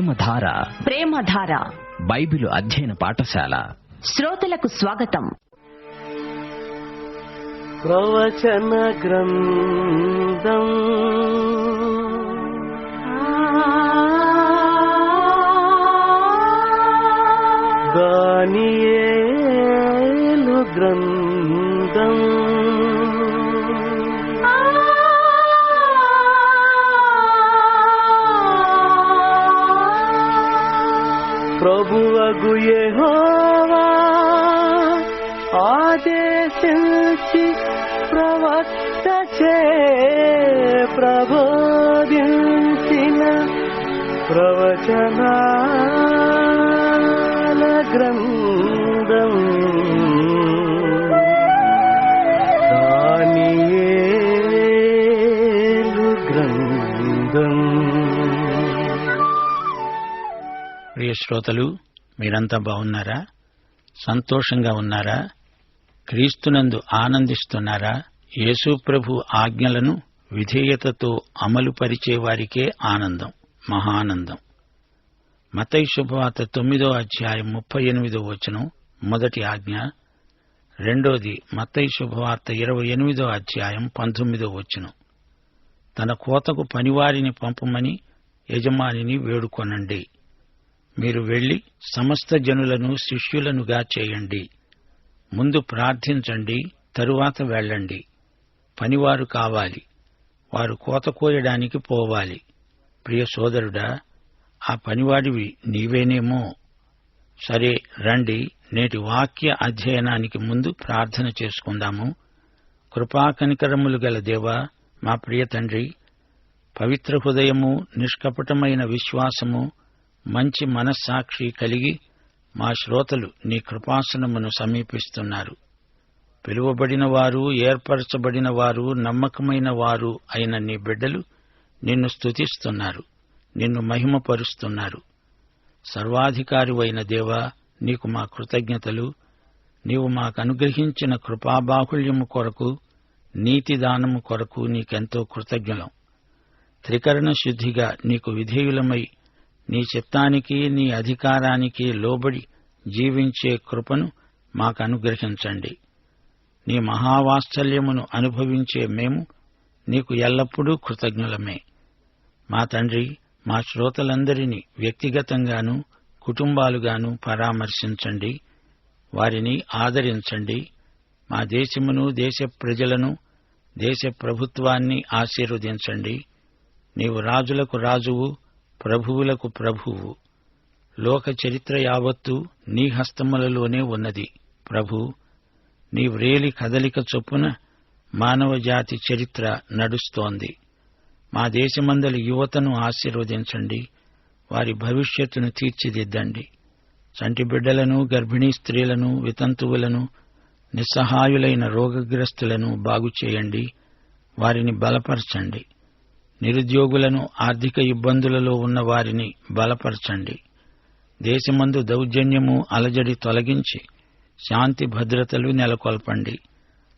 ప్రేమధార ప్రేమధార Bible అధ్యయన పాఠశాల శ్రోతలకు స్వాగతం. ప్రవచన గ్రంథం దానియేలు గ్రంథం ప్రభువగు యెహోవా ఆదేశించి ప్రవక్తచే ప్రబోధించిన ప్రవచనాల గ్రంథం దానియేలు గ్రంథం. ప్రియ శ్రోతలు, మీరంతా బాగున్నారా? సంతోషంగా ఉన్నారా? క్రీస్తునందు ఆనందిస్తున్నారా? యేసు ప్రభు ఆజ్ఞలను విధేయతతో అమలు పరిచే వారికే ఆనందం, మహానందం. మత్తయి శుభవార్త 9వ అధ్యాయం 38వ వచనం మొదటి ఆజ్ఞ. రెండోది మత్తయి శుభవార్త 28వ అధ్యాయం 19వ వచనం. తన కోతకు పనివారిని పంపమని యజమానిని వేడుకొనండి. మీరు వెళ్లి సమస్త జనులను శిష్యులనుగా చేయండి. ముందు ప్రార్థించండి, తరువాత వెళ్ళండి. పనివారు కావాలి, వారు కోత కోయడానికి పోవాలి. ప్రియ సోదరుడా, ఆ పనివాడివి నీవేనేమో. సరే, రండి, నేటి వాక్య అధ్యయనానికి ముందు ప్రార్థన చేసుకుందాము. కృపాకనికరములు గల దేవా, మా ప్రియ తండ్రి, పవిత్ర హృదయము, నిష్కపటమైన విశ్వాసము, మంచి మనస్సాక్షి కలిగి మా శ్రోతలు నీ కృపాసనమును సమీపిస్తున్నారు. పిలువబడిన వారు, ఏర్పరచబడిన వారు, నమ్మకమైన వారు అయిన నీ బిడ్డలు నిన్ను స్తుతిస్తున్నారు, నిన్ను మహిమపరుస్తున్నారు. సర్వాధికారివైన దేవా, నీకు మా కృతజ్ఞతలు. నీవు మాకు అనుగ్రహించిన కృపాబాహుళ్యము కొరకు, నీతిదానము కొరకు నీకెంతో కృతజ్ఞులం. త్రికరణ శుద్ధిగా నీకు విధేయులమై నీ చిత్తానికి, నీ అధికారానికి లోబడి జీవించే కృపను మాకు అనుగ్రహించండి. నీ మహావాత్సల్యమును అనుభవించే మేము నీకు ఎల్లప్పుడూ కృతజ్ఞులమే. మా తండ్రి, మా శ్రోతలందరినీ వ్యక్తిగతంగానూ కుటుంబాలుగాను పరామర్శించండి, వారిని ఆదరించండి. మా దేశమును, దేశ ప్రజలను, దేశ ప్రభుత్వాన్ని ఆశీర్వదించండి. నీవు రాజులకు రాజువు, ప్రభువులకు ప్రభువు. లోక చరిత్ర యావత్తు నీ హస్తములలోనే ఉన్నది. ప్రభు, నీ వ్రేలి కదలిక చొప్పున మానవజాతి చరిత్ర నడుస్తోంది. మా దేశమందలి యువతను ఆశీర్వదించండి, వారి భవిష్యత్తును తీర్చిదిద్దండి. చంటి బిడ్డలను, గర్భిణీ స్త్రీలను, వితంతువులను, నిస్సహాయులైన రోగగ్రస్తులను బాగుచేయండి, వారిని బలపరచండి. నిరుద్యోగులను, ఆర్థిక ఇబ్బందులలో ఉన్న వారిని బలపరచండి. దేశమందు దౌర్జన్యము, అలజడి తొలగించి శాంతి భద్రతలు నెలకొల్పండి.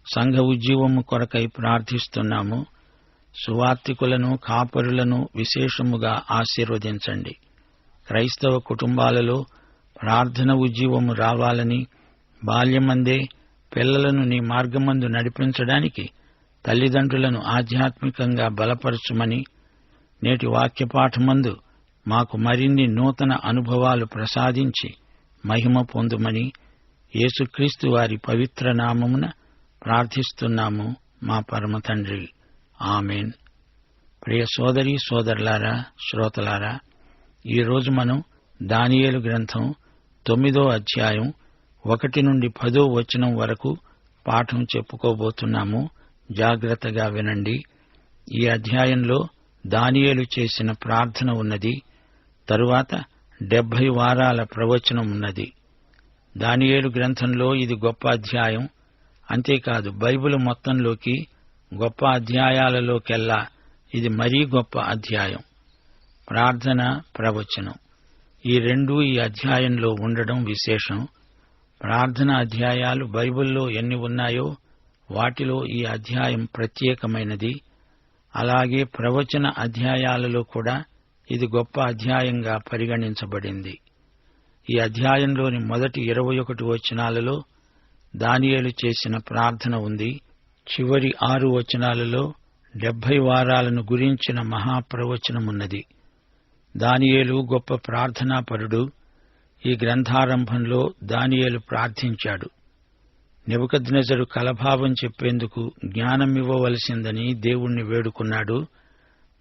సంఘ ఉజ్జీవము కొరకై ప్రార్థిస్తున్నాము. సువార్తికులను, కాపరులను విశేషముగా ఆశీర్వదించండి. క్రైస్తవ కుటుంబాలలో ప్రార్థన ఉజ్జీవము రావాలని, బాల్యమందే పిల్లలను నీ మార్గమందు నడిపించడానికి తల్లిదండ్రులను ఆధ్యాత్మికంగా బలపరచుమని, నేటి వాక్యపాఠమందు మాకు మరిన్ని నూతన అనుభవాలు ప్రసాదించి మహిమ పొందుమని యేసుక్రీస్తు వారి పవిత్ర నామమున ప్రార్థిస్తున్నాము మా పరమ తండ్రి. ఆమేన్. ప్రియ సోదరీ సోదరులారా, శ్రోతలారా, ఈరోజు మనం దానియేలు గ్రంథం 9వ అధ్యాయం 1 నుండి 10వ వచనం వరకు పాఠం చెప్పుకోబోతున్నాము. జాగ్రత్తగా వినండి. ఈ అధ్యాయంలో దానియేలు చేసిన ప్రార్థన ఉన్నది. తరువాత 70 వారాల ప్రవచనం ఉన్నది. దానియేలు గ్రంథంలో ఇది గొప్ప అధ్యాయం. అంతేకాదు, బైబిల్ మొత్తంలోకి గొప్ప అధ్యాయాలలోకెల్లా ఇది మరీ గొప్ప అధ్యాయం. ప్రార్థన, ప్రవచనం ఈ రెండూ ఈ అధ్యాయంలో ఉండడం విశేషం. ప్రార్థన అధ్యాయాలు బైబిల్లో ఎన్ని ఉన్నాయో వాటిలో ఈ అధ్యాయం ప్రత్యేకమైనది. అలాగే ప్రవచన అధ్యాయాలలో కూడా ఇది గొప్ప అధ్యాయంగా పరిగణించబడింది. ఈ అధ్యాయంలోని మొదటి 21 వచనాలలో దానియేలు చేసిన ప్రార్థన ఉంది. చివరి 6 వచనాలలో 70 వారాలను గురించిన మహాప్రవచనమున్నది. దానియేలు గొప్ప ప్రార్థనాపరుడు. ఈ గ్రంథారంభంలో దానియేలు ప్రార్థించాడు. నెబుకద్నెజరు కలభావం చెప్పేందుకు జ్ఞానమివ్వవలసిందని దేవుణ్ణి వేడుకున్నాడు.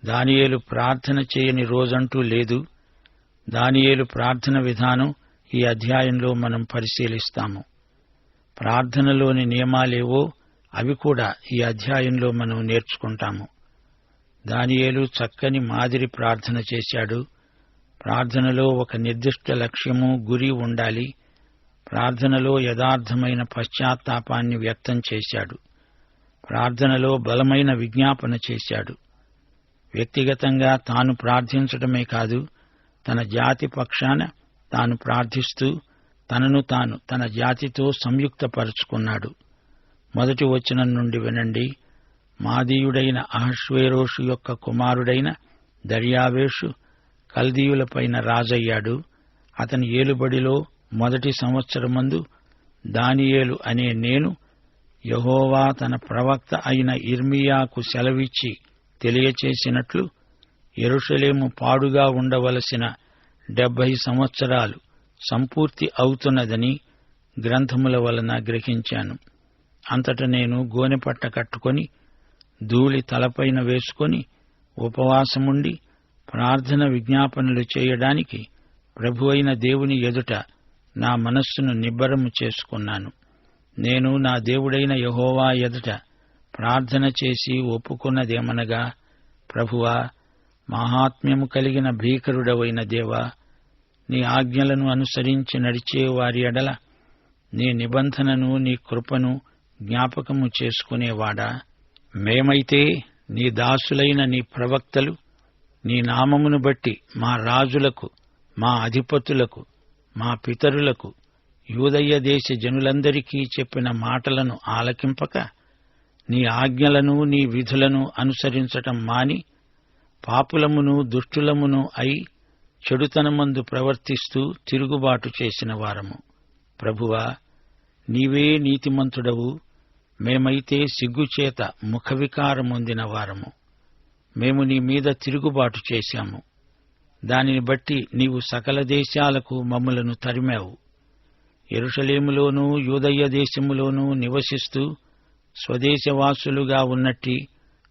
దానియేలు ప్రార్థన చేయని రోజంటూ లేదు. దానియేలు ప్రార్థన విధానం ఈ అధ్యాయంలో మనం పరిశీలిస్తాము. ప్రార్థనలోని నియమాలేవో అవి కూడా ఈ అధ్యాయంలో మనం నేర్చుకుంటాము. దానియేలు చక్కని మాదిరి ప్రార్థన చేశాడు. ప్రార్థనలో ఒక నిర్దిష్ట లక్ష్యము, గురి ఉండాలి. ప్రార్థనలో యథార్థమైన పశ్చాత్తాపాన్ని వ్యక్తం చేశాడు. ప్రార్థనలో బలమైన విజ్ఞాపన చేశాడు. వ్యక్తిగతంగా తాను ప్రార్థించటమే కాదు, తన జాతి పక్షాన తాను ప్రార్థిస్తూ తనను తాను తన జాతితో సంయుక్తపరుచుకున్నాడు. మొదటి వచనం నుండి వినండి. మాదీయుడైన అహష్వేరోషు యొక్క కుమారుడైన దర్యావేషు కల్దీయులపైన రాజయ్యాడు. అతని ఏలుబడిలో మొదటి సంవత్సరమందు దానియేలు అనే నేను యెహోవా తన ప్రవక్త అయిన ఇర్మీయాకు సెలవిచ్చి తెలియచేసినట్లు యెరూషలేము పాడుగా ఉండవలసిన 70 సంవత్సరాలు సంపూర్తి అవుతున్నదని గ్రంథముల వలన గ్రహించాను. అంతట నేను గోనెపట్ట కట్టుకొని ధూళి తలపైన వేసుకొని ఉపవాసముండి ప్రార్థన విజ్ఞాపనలు చేయడానికి ప్రభువైన దేవుని ఎదుట నా మనస్సును నిబ్బరము చేసుకున్నాను. నేను నా దేవుడైన యెహోవా ఎదుట ప్రార్థన చేసి ఒప్పుకున్నదేమనగా, ప్రభువా, మహాత్మ్యము కలిగిన భీకరుడవైన దేవా, నీ ఆజ్ఞలను అనుసరించి నడిచే వారి ఎడల నీ నిబంధనను, నీ కృపను జ్ఞాపకము చేసుకునేవాడా, మేమైతే నీ దాసులైన నీ ప్రవక్తలు నీ నామమును బట్టి మా రాజులకు, మా అధిపతులకు, మా పితరులకు, యూదయ్య దేశ జనులందరికీ చెప్పిన మాటలను ఆలకింపక నీ ఆజ్ఞలను, నీ విధులను అనుసరించటం మాని పాపులమును దుష్టులమును అయి చెడుతనమందు ప్రవర్తిస్తూ తిరుగుబాటు చేసిన వారము. ప్రభువా, నీవే నీతిమంతుడవు. మేమైతే సిగ్గుచేత ముఖవికారమొందిన వారము. మేము నీ మీద తిరుగుబాటు చేశాము. దానిని బట్టి నీవు సకల దేశాలకు మమ్ములను తరిమావు. యెరూషలేములోనూ యూదయ్య దేశములోనూ నివసిస్తూ స్వదేశవాసులుగా ఉన్నట్టి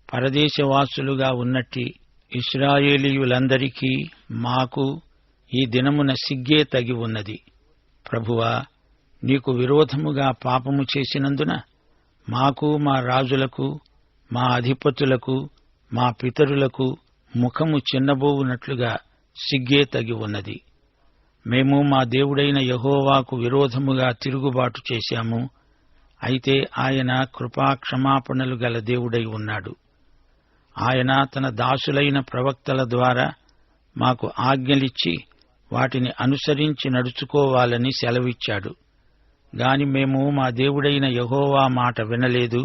పరదేశవాసులుగా ఉన్నట్టి ఇశ్రాయేలీయులందరికీ మాకు ఈ దినమున సిగ్గే తగి ఉన్నది. ప్రభువా, నీకు విరోధముగా పాపము చేసినందున మాకు, మా రాజులకు, మా అధిపతులకు, మా పితరులకు ముఖము చిన్నబోవునట్లుగా సిగ్గే తగి ఉన్నది. మేము మా దేవుడైన యెహోవాకు విరోధముగా తిరుగుబాటు చేశాము. అయితే ఆయన కృపాక్షమాపణలు గల దేవుడై ఉన్నాడు. ఆయన తన దాసులైన ప్రవక్తల ద్వారా మాకు ఆజ్ఞలిచ్చి వాటిని అనుసరించి నడుచుకోవాలని సెలవిచ్చాడు. గాని మేము మా దేవుడైన యెహోవా మాట వినలేదు.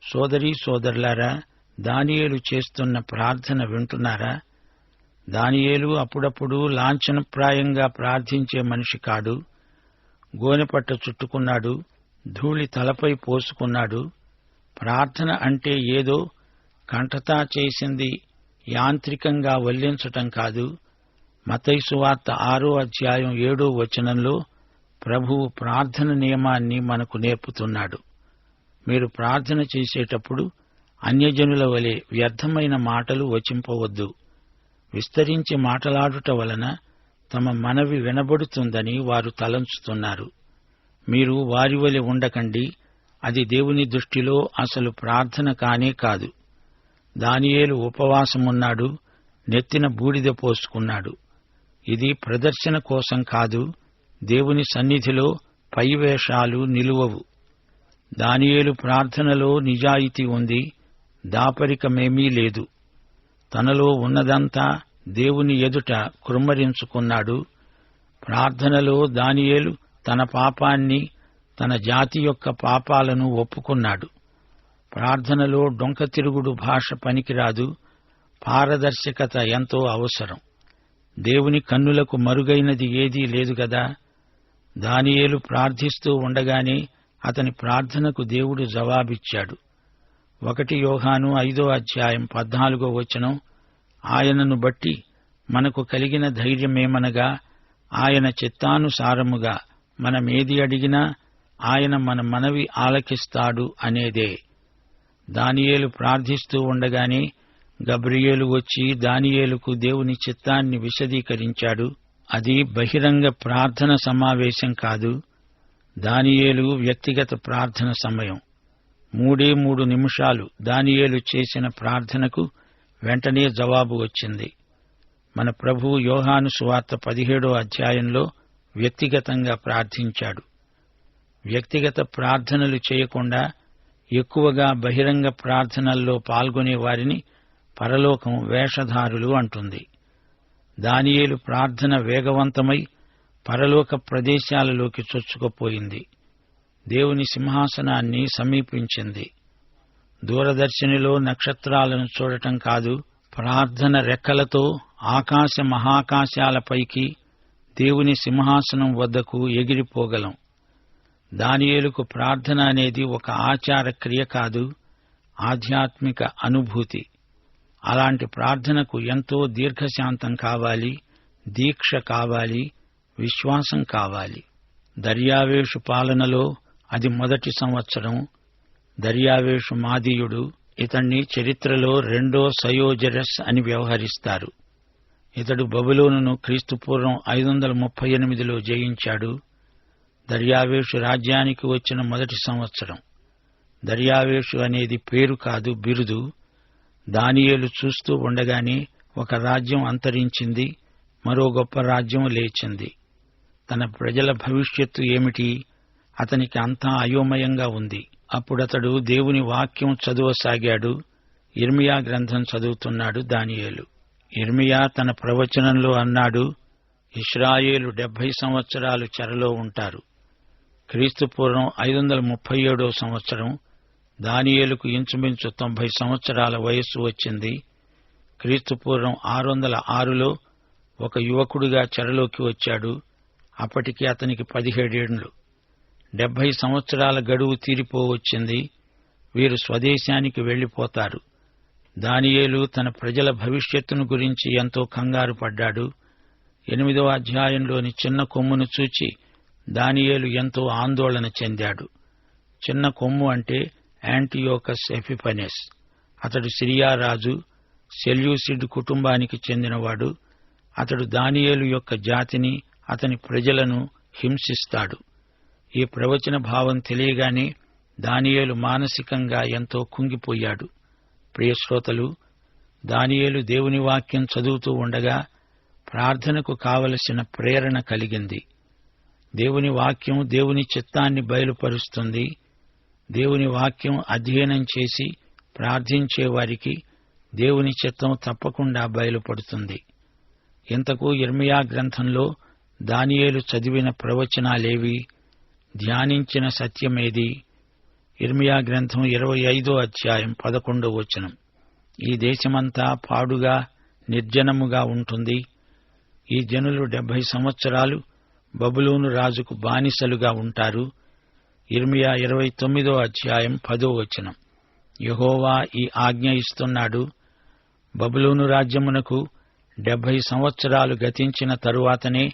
సోదరీ సోదరులారా, దానియేలు చేస్తున్న ప్రార్థన వింటున్నారా? దానియేలు అప్పుడప్పుడు లాంఛనప్రాయంగా ప్రార్థించే మనిషి కాడు. గోనెపట్ట చుట్టుకున్నాడు, ధూళి తలపై పోసుకున్నాడు. ప్రార్థన అంటే ఏదో కంఠతా చేసింది యాంత్రికంగా వల్లించటం కాదు. మత్తయి సువార్త 6వ అధ్యాయం 7వ వచనంలో ప్రభువు ప్రార్థన నియమాన్ని మనకు నేర్పుతున్నాడు. మీరు ప్రార్థన చేసేటప్పుడు అన్యజనుల వలె వ్యర్థమైన మాటలు వచింపవద్దు. విస్తరించి మాటలాడుట వలన తమ మనవి వినబడుతుందని వారు తలంచుతున్నారు. మీరు వారి వలె ఉండకండి. అది దేవుని దృష్టిలో అసలు ప్రార్థన కానే కాదు. దానియేలు ఉపవాసమున్నాడు, నెత్తిన బూడిద పోసుకున్నాడు. ఇది ప్రదర్శన కోసం కాదు. దేవుని సన్నిధిలో పైవేషాలు నిలువవు. దానియేలు ప్రార్థనలో నిజాయితీ ఉంది, దాపరికమేమీ లేదు. తనలో ఉన్నదంతా దేవుని ఎదుట కృమ్మరించుకున్నాడు. ప్రార్థనలో దానియేలు తన పాపాన్ని, తన జాతి యొక్క పాపాలను ఒప్పుకున్నాడు. ప్రార్థనలో డొంక తిరుగుడు భాష పనికిరాదు. పారదర్శకత ఎంతో అవసరం. దేవుని కన్నులకు మరుగైనది ఏదీ లేదు గదా. దానియేలు ప్రార్థిస్తూ ఉండగానే అతని ప్రార్థనకు దేవుడు జవాబిచ్చాడు. 1 యోహాను 5:14 ఆయనను బట్టి మనకు కలిగిన ధైర్యమేమనగా, ఆయన చిత్తానుసారముగా మనమేది అడిగినా ఆయన మన మనవి ఆలకిస్తాడు అనేదే. దానియేలు ప్రార్థిస్తూ ఉండగానే గబ్రియేలు వచ్చి దానియేలుకు దేవుని చిత్తాన్ని విశదీకరించాడు. అది బహిరంగ ప్రార్థన సమావేశం కాదు, దానియేలు వ్యక్తిగత ప్రార్థన సమయం. 3 నిమిషాలు దానియేలు చేసిన ప్రార్థనకు వెంటనే జవాబు వచ్చింది. మన ప్రభువు యోహాను సువార్త 17 వ్యక్తిగతంగా ప్రార్థించాడు. వ్యక్తిగత ప్రార్థనలు చేయకుండా ఎక్కువగా బహిరంగ ప్రార్థనల్లో పాల్గొనే వారిని పరలోకం వేషధారులు అంటుంది. దానియేలు ప్రార్థన వేగవంతమై పరలోక ప్రదేశాలలోకి చొచ్చుకుపోయింది. దేవుని సింహాసనాన్ని సమీపించింది. దూరదర్శినిలో నక్షత్రాలను చూడటం కాదు, ప్రార్థన రెక్కలతో ఆకాశ మహాకాశాలపైకి దేవుని సింహాసనం వద్దకు ఎగిరిపోగలం. దానియేలుకు ప్రార్థన అనేది ఒక ఆచార క్రియ కాదు, ఆధ్యాత్మిక అనుభూతి. అలాంటి ప్రార్థనకు ఎంతో దీర్ఘశాంతం కావాలి, దీక్ష కావాలి, విశ్వాసం కావాలి. దర్యావేషు పాలనలో అది మొదటి సంవత్సరం. దర్యావేషు మాదీయుడు. ఇతణ్ణి చరిత్రలో 2వ సయోజరస్ అని వ్యవహరిస్తారు. ఇతడు బబులోనును క్రీస్తుపూర్వం 538లో జయించాడు. దర్యావేషు రాజ్యానికి వచ్చిన మొదటి సంవత్సరం. దర్యావేషు అనేది పేరు కాదు, బిరుదు. దానియేలు చూస్తూ ఉండగానే ఒక రాజ్యం అంతరించింది, మరో గొప్ప రాజ్యం లేచింది. తన ప్రజల భవిష్యత్తు ఏమిటి? అతనికి అంతా అయోమయంగా ఉంది. అప్పుడతడు దేవుని వాక్యం చదువసాగాడు. ఇర్మియా గ్రంథం చదువుతున్నాడు దానియేలు. ఇర్మియా తన ప్రవచనంలో అన్నాడు, ఇశ్రాయేలు 70 సంవత్సరాలు చెరలో ఉంటారు. క్రీస్తుపూర్వం 537వ సంవత్సరం. దానియేలుకు ఇంచుమించు 90 సంవత్సరాల వయస్సు వచ్చింది. క్రీస్తుపూర్వం 606లో ఒక యువకుడిగా చెరలోకి వచ్చాడు. అప్పటికి అతనికి 17 ఏండ్లు. 70 సంవత్సరాల గడువు తీరిపోవచ్చింది. వీరు స్వదేశానికి వెళ్లిపోతారు. దానియేలు తన ప్రజల భవిష్యత్తును గురించి ఎంతో కంగారు పడ్డాడు. 8వ అధ్యాయంలోని చిన్న కొమ్మును చూచి దానియేలు ఎంతో ఆందోళన చెందాడు. చిన్న కొమ్ము అంటే యాంటియోకస్ ఎపిఫనెస్. అతడు సిరియా రాజు, సెల్యూసిడ్ కుటుంబానికి చెందినవాడు. అతడు దానియేలు యొక్క జాతిని, అతని ప్రజలను హింసిస్తాడు. ఈ ప్రవచన భావం తెలియగానే దానియేలు మానసికంగా ఎంతో కుంగిపోయాడు. ప్రియశ్రోతలు, దానియేలు దేవుని వాక్యం చదువుతూ ఉండగా ప్రార్థనకు కావలసిన ప్రేరణ కలిగింది. దేవుని వాక్యం దేవుని చిత్తాన్ని బయలుపరుస్తుంది. దేవుని వాక్యం అధ్యయనం చేసి ప్రార్థించే వారికి దేవుని చిత్తం తప్పకుండా బయలుపడుతుంది. ఇంతకు ఇర్మియా గ్రంథంలో దానియేలు చదివిన ప్రవచనాలేవి? ధ్యానించిన సత్యమేది? ఇర్మియా గ్రంథం 25వ అధ్యాయం 11 ఈ దేశమంతా పాడుగా నిర్జనముగా ఉంటుంది. ఈ జనులు 70 సంవత్సరాలు బబులోను రాజుకు బానిసలుగా ఉంటారు. ఇర్మియా 29వ అధ్యాయం 10 యెహోవా ఈ ఆజ్ఞ ఇస్తున్నాడు, బబులోను రాజ్యమునకు 70 సంవత్సరాలు గతించిన తరువాతనే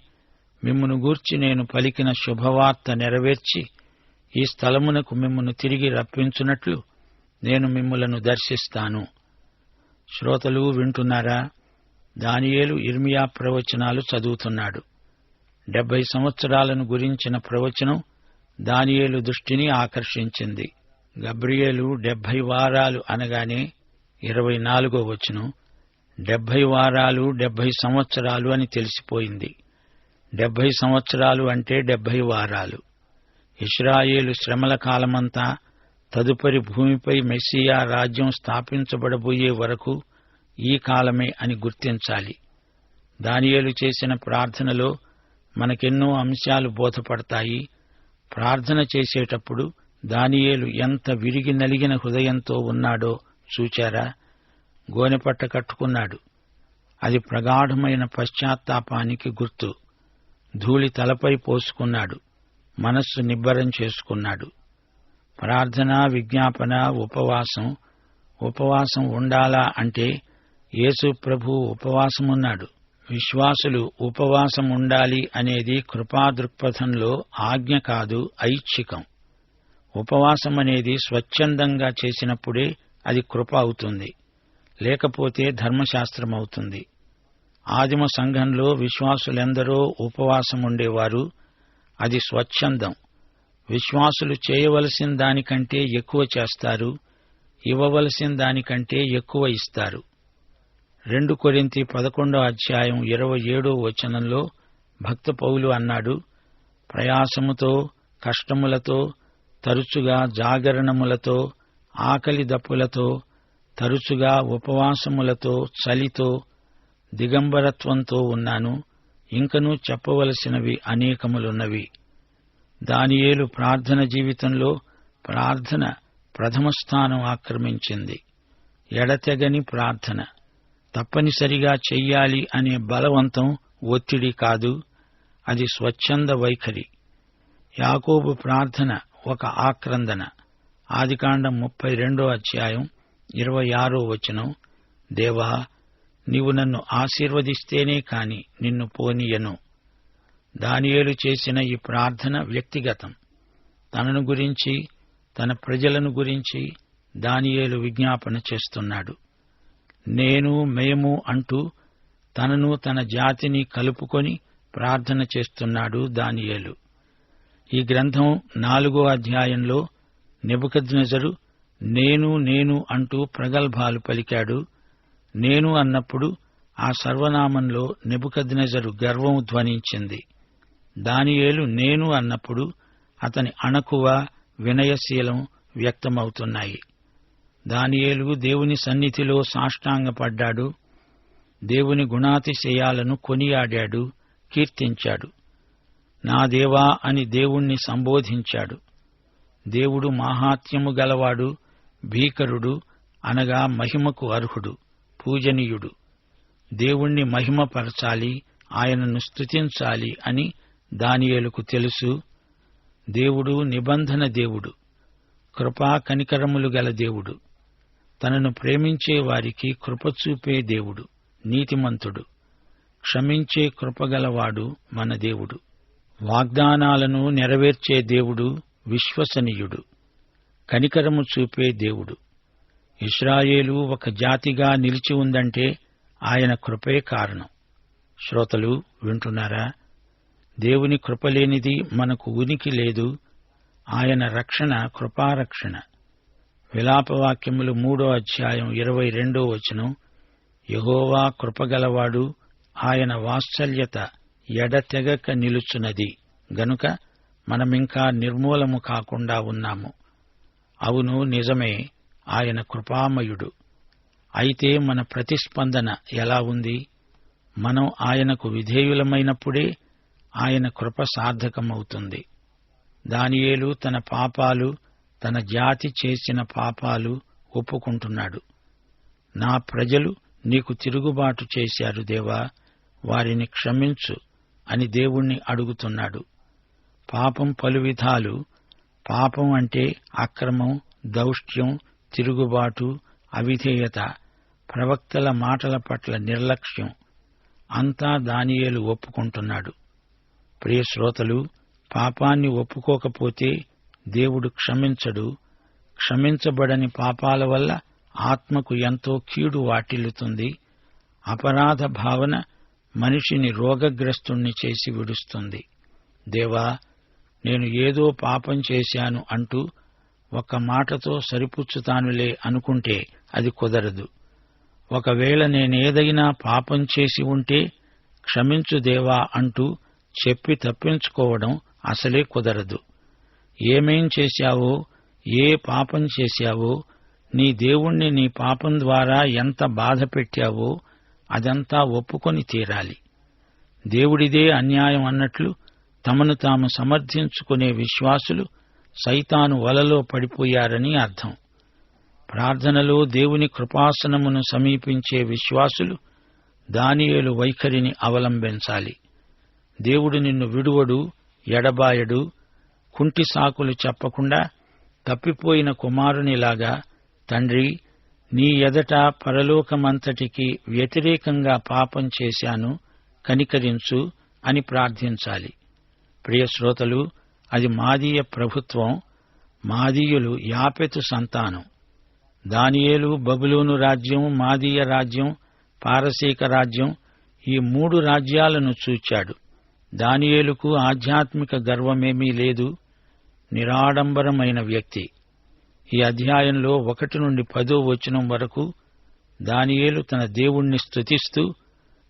మిమ్మును గూర్చి నేను పలికిన శుభవార్త నెరవేర్చి ఈ స్థలమునకు మిమ్మును తిరిగి రప్పించున్నట్లు నేను మిమ్ములను దర్శిస్తాను. శ్రోతలు వింటున్నారా? దానియేలు ఇర్మియా ప్రవచనాలు చదువుతున్నాడు. 70 సంవత్సరాలను గురించిన ప్రవచనం దానియేలు దృష్టిని ఆకర్షించింది. గబ్రియేలు 70 వారాలు అనగానే 24 70 వారాలు 70 సంవత్సరాలు అని తెలిసిపోయింది. 70 సంవత్సరాలు అంటే 70 వారాలు. ఇశ్రాయేలు శ్రమల కాలమంతా తదుపరి భూమిపై మెస్సియా రాజ్యం స్థాపించబడబోయే వరకు ఈ కాలమే అని గుర్తించాలి. దానియేలు చేసిన ప్రార్థనలో మనకెన్నో అంశాలు బోధపడతాయి. ప్రార్థన చేసేటప్పుడు దానియేలు ఎంత విరిగి నలిగిన హృదయంతో ఉన్నాడో చూచారా? గోనెపట్ట కట్టుకున్నాడు. అది ప్రగాఢమైన పశ్చాత్తాపానికి గుర్తు. ధూళి తలపై పోసుకున్నాడు. మనస్సు నిబ్బరం చేసుకున్నాడు. ప్రార్థన, విజ్ఞాపన, ఉపవాసం ఉండాలా అంటే యేసు ప్రభు ఉపవాసమున్నాడు. విశ్వాసులు ఉపవాసం ఉండాలి అనేది కృపాదృక్పథంలో ఆజ్ఞ కాదు, ఐచ్ఛికం. ఉపవాసం అనేది స్వచ్ఛందంగా చేసినప్పుడే అది కృప అవుతుంది, లేకపోతే ధర్మశాస్త్రమవుతుంది. ఆదిమ సంఘంలో విశ్వాసులెందరో ఉపవాసం ఉండేవారు. అది స్వచ్ఛందం. విశ్వాసులు చేయవలసిన దానికంటే ఎక్కువ చేస్తారు, ఇవ్వవలసిన దానికంటే ఎక్కువ ఇస్తారు. 2 కొరింథీ 11:27 భక్త పౌలు అన్నాడు, ప్రయాసముతో, కష్టములతో, తరచుగా జాగరణములతో, ఆకలి దప్పులతో, తరచుగా ఉపవాసములతో, చలితో, దిగంబరత్వంతో ఉన్నాను. ఇంకనూ చెప్పవలసినవి అనేకములున్నవి. దానియేలు ప్రార్థన జీవితంలో ప్రార్థన ప్రథమ స్థానం ఆక్రమించింది. ఎడతెగని ప్రార్థన, తప్పనిసరిగా చెయ్యాలి అనే బలవంతం, ఒత్తిడి కాదు, అది స్వచ్ఛంద వైఖరి. యాకోబు ప్రార్థన ఒక ఆక్రందన. ఆదికాండం 32:26 దేవా, నీవు నన్ను ఆశీర్వదిస్తేనే కాని నిన్ను పోనీయను. దానియేలు చేసిన ఈ ప్రార్థన వ్యక్తిగతం. తనను గురించి, తన ప్రజలను గురించి దానియేలు విజ్ఞాపన చేస్తున్నాడు. నేను, మేము అంటూ తనను, తన జాతిని కలుపుకొని ప్రార్థన చేస్తున్నాడు దానియేలు. ఈ గ్రంథం 4వ అధ్యాయంలో నెబుకద్నెజరు నేను అంటూ ప్రగల్భాలు పలికాడు. నేను అన్నప్పుడు ఆ సర్వనామంలో నెబుకద్నెజరు గర్వం ధ్వనించింది. దానియేలు నేను అన్నప్పుడు అతని అణకువ, వినయశీలం వ్యక్తమవుతున్నాయి. దానియేలు దేవుని సన్నిధిలో సాష్టాంగపడ్డాడు. దేవుని గుణాతిశయాలను కొనియాడాడు, కీర్తించాడు. నా దేవా అని దేవుణ్ణి సంబోధించాడు. దేవుడు మాహాత్మ్యము గలవాడు, భీకరుడు, అనగా మహిమకు అర్హుడు, పూజనీయుడు. దేవుణ్ణి మహిమపరచాలి, ఆయనను స్తుతించాలి అని దానియేలుకు తెలుసు. దేవుడు నిబంధన దేవుడు, కృపా కనికరములు గల దేవుడు. తనను ప్రేమించే వారికి కృపచూపే దేవుడు, నీతిమంతుడు, క్షమించే కృపగలవాడు మన దేవుడు. వాగ్దానాలను నెరవేర్చే దేవుడు, విశ్వసనీయుడు, కనికరము చూపే దేవుడు. ఇశ్రాయేలు ఒక జాతిగా నిలిచి ఉందంటే ఆయన కృపే కారణం. శ్రోతలు వింటున్నారా? దేవుని కృపలేనిది మనకు ఉనికి లేదు. ఆయన రక్షణ కృపారక్షణ. విలాపవాక్యములు 3:22 యెహోవా కృపగలవాడు, ఆయన వాత్సల్యత ఎడతెగక నిలుచున్నది గనుక మనమింకా నిర్మూలము కాకుండా ఉన్నాము. అవును, నిజమే, ఆయన కృపామయుడు. అయితే మన ప్రతిస్పందన ఎలా ఉంది? మనం ఆయనకు విధేయులమైనప్పుడే ఆయన కృప సార్థకమవుతుంది. దానియేలు తన పాపాలు, తన జాతి చేసిన పాపాలు ఒప్పుకుంటున్నాడు. నా ప్రజలు నీకు తిరుగుబాటు చేశారు దేవా, వారిని క్షమించు అని దేవుణ్ణి అడుగుతున్నాడు. పాపం పలు విధాలు. పాపం అంటే అక్రమం, దౌష్ట్యం, తిరుగుబాటు, అవిధేయత, ప్రవక్తల మాటల పట్ల నిర్లక్ష్యం. అంతా దానియేలు ఒప్పుకుంటున్నాడు. ప్రియ శ్రోతలు, పాపాన్ని ఒప్పుకోకపోతే దేవుడు క్షమించడు. క్షమించబడని పాపాల వల్ల ఆత్మకు ఎంతో కీడు వాటిల్లుతుంది. అపరాధ భావన మనిషిని రోగగ్రస్తుణ్ణి చేసి విడుస్తుంది. దేవా, నేను ఏదో పాపం చేశాను అంటూ ఒక్క మాటతో సరిపుచ్చుతానులే అనుకుంటే అది కుదరదు. ఒకవేళ నేనేదైనా పాపం చేసి ఉంటే క్షమించు దేవా అంటూ చెప్పి తప్పించుకోవడం అసలే కుదరదు. ఏమేం చేశావో, ఏ పాపం చేశావో, నీ దేవుణ్ణి నీ పాపం ద్వారా ఎంత బాధ పెట్టావో అదంతా ఒప్పుకొని తీరాలి. దేవుడిదే అన్యాయం అన్నట్లు తమను తాము సమర్థించుకునే విశ్వాసులు సైతాను వలలో పడిపోయారని అర్థం. ప్రార్థనలో దేవుని కృపాసనమును సమీపించే విశ్వాసులు దానియేలు వైఖరిని అవలంబించాలి. దేవుడు నిన్ను విడువడు, ఎడబాయడు. కుంటి సాకులు చెప్పకుండా తప్పిపోయిన కుమారునిలాగా, తండ్రి, నీ ఎదట పరలోకమంతటికి వ్యతిరేకంగా పాపం చేశాను, కనికరించు అని ప్రార్థించాలి. ప్రియ శ్రోతలు, అది మాదీయ ప్రభుత్వం. మాదీయులు యాపెతు సంతానం. దానియేలు బబులోను రాజ్యం, మాదీయ రాజ్యం, పారసీక రాజ్యం, ఈ 3 రాజ్యాలను చూచాడు. దానియేలుకు ఆధ్యాత్మిక గర్వమేమీ లేదు. నిరాడంబరమైన వ్యక్తి. ఈ అధ్యాయంలో 1 నుండి 10వ వచనం వరకు దానియేలు తన దేవుణ్ణి స్తుతిస్తూ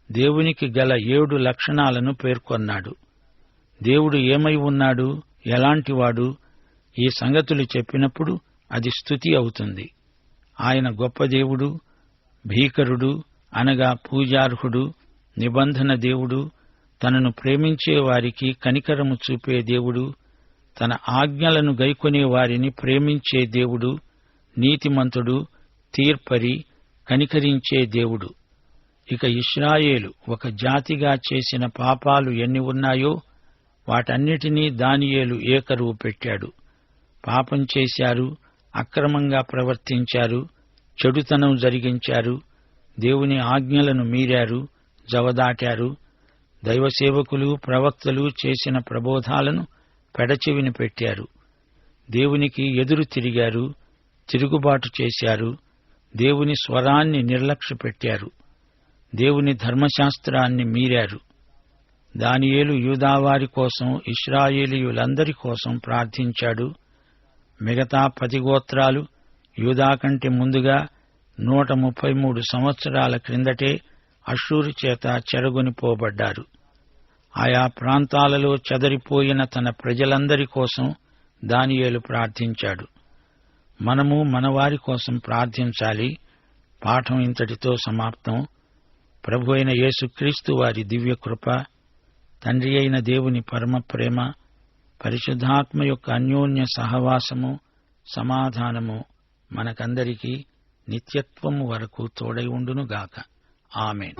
దేవునికి గల 7 లక్షణాలను పేర్కొన్నాడు. దేవుడు ఏమై ఉన్నాడు, ఎలాంటివాడు, ఈ సంగతులు చెప్పినప్పుడు అది స్తుతి అవుతుంది. ఆయన గొప్ప దేవుడు, భీకరుడు అనగా పూజార్హుడు, నిబంధన దేవుడు, తనను ప్రేమించే వారికి కనికరము చూపే దేవుడు, తన ఆజ్ఞలను గైకొనే వారిని ప్రేమించే దేవుడు, నీతిమంతుడు, తీర్పరి, కనికరించే దేవుడు. ఇక ఇశ్రాయేలు ఒక జాతిగా చేసిన పాపాలు ఎన్ని ఉన్నాయో వాటన్నిటినీ దానియేలు ఏకరువు పెట్టాడు. పాపం చేశారు, అక్రమంగా ప్రవర్తించారు, చెడుతనం జరిగించారు, దేవుని ఆజ్ఞలను మీరారు, జవదాటారు. దైవసేవకులు, ప్రవక్తలు చేసిన ప్రబోధాలను పెడచెవిని పెట్టారు. దేవునికి ఎదురు తిరిగారు, తిరుగుబాటు చేశారు, దేవుని స్వరాన్ని నిర్లక్ష్యపెట్టారు, దేవుని ధర్మశాస్త్రాన్ని మీరారు. దానియేలు యూదావారి కోసం, ఇశ్రాయేలీయులందరి కోసం ప్రార్థించాడు. మిగతా 10 గోత్రాలు యూదా కంటే ముందుగా 133 సంవత్సరాల క్రిందటే అష్షూరు చేత చెరగొనిపోబడ్డారు. ఆయా ప్రాంతాలలో చెదరిపోయిన తన ప్రజలందరి కోసం దానియేలు ప్రార్థించాడు. మనము మనవారి కోసం ప్రార్థించాలి. పాఠం ఇంతటితో సమాప్తం. ప్రభు అయిన యేసుక్రీస్తు వారి దివ్యకృప, తండ్రి అయిన దేవుని పరమ ప్రేమ, పరిశుద్ధాత్మ యొక్క అన్యోన్య సహవాసము, సమాధానము మనకందరికీ నిత్యత్వము వరకు తోడై ఉండునుగాక. ఆమేన్.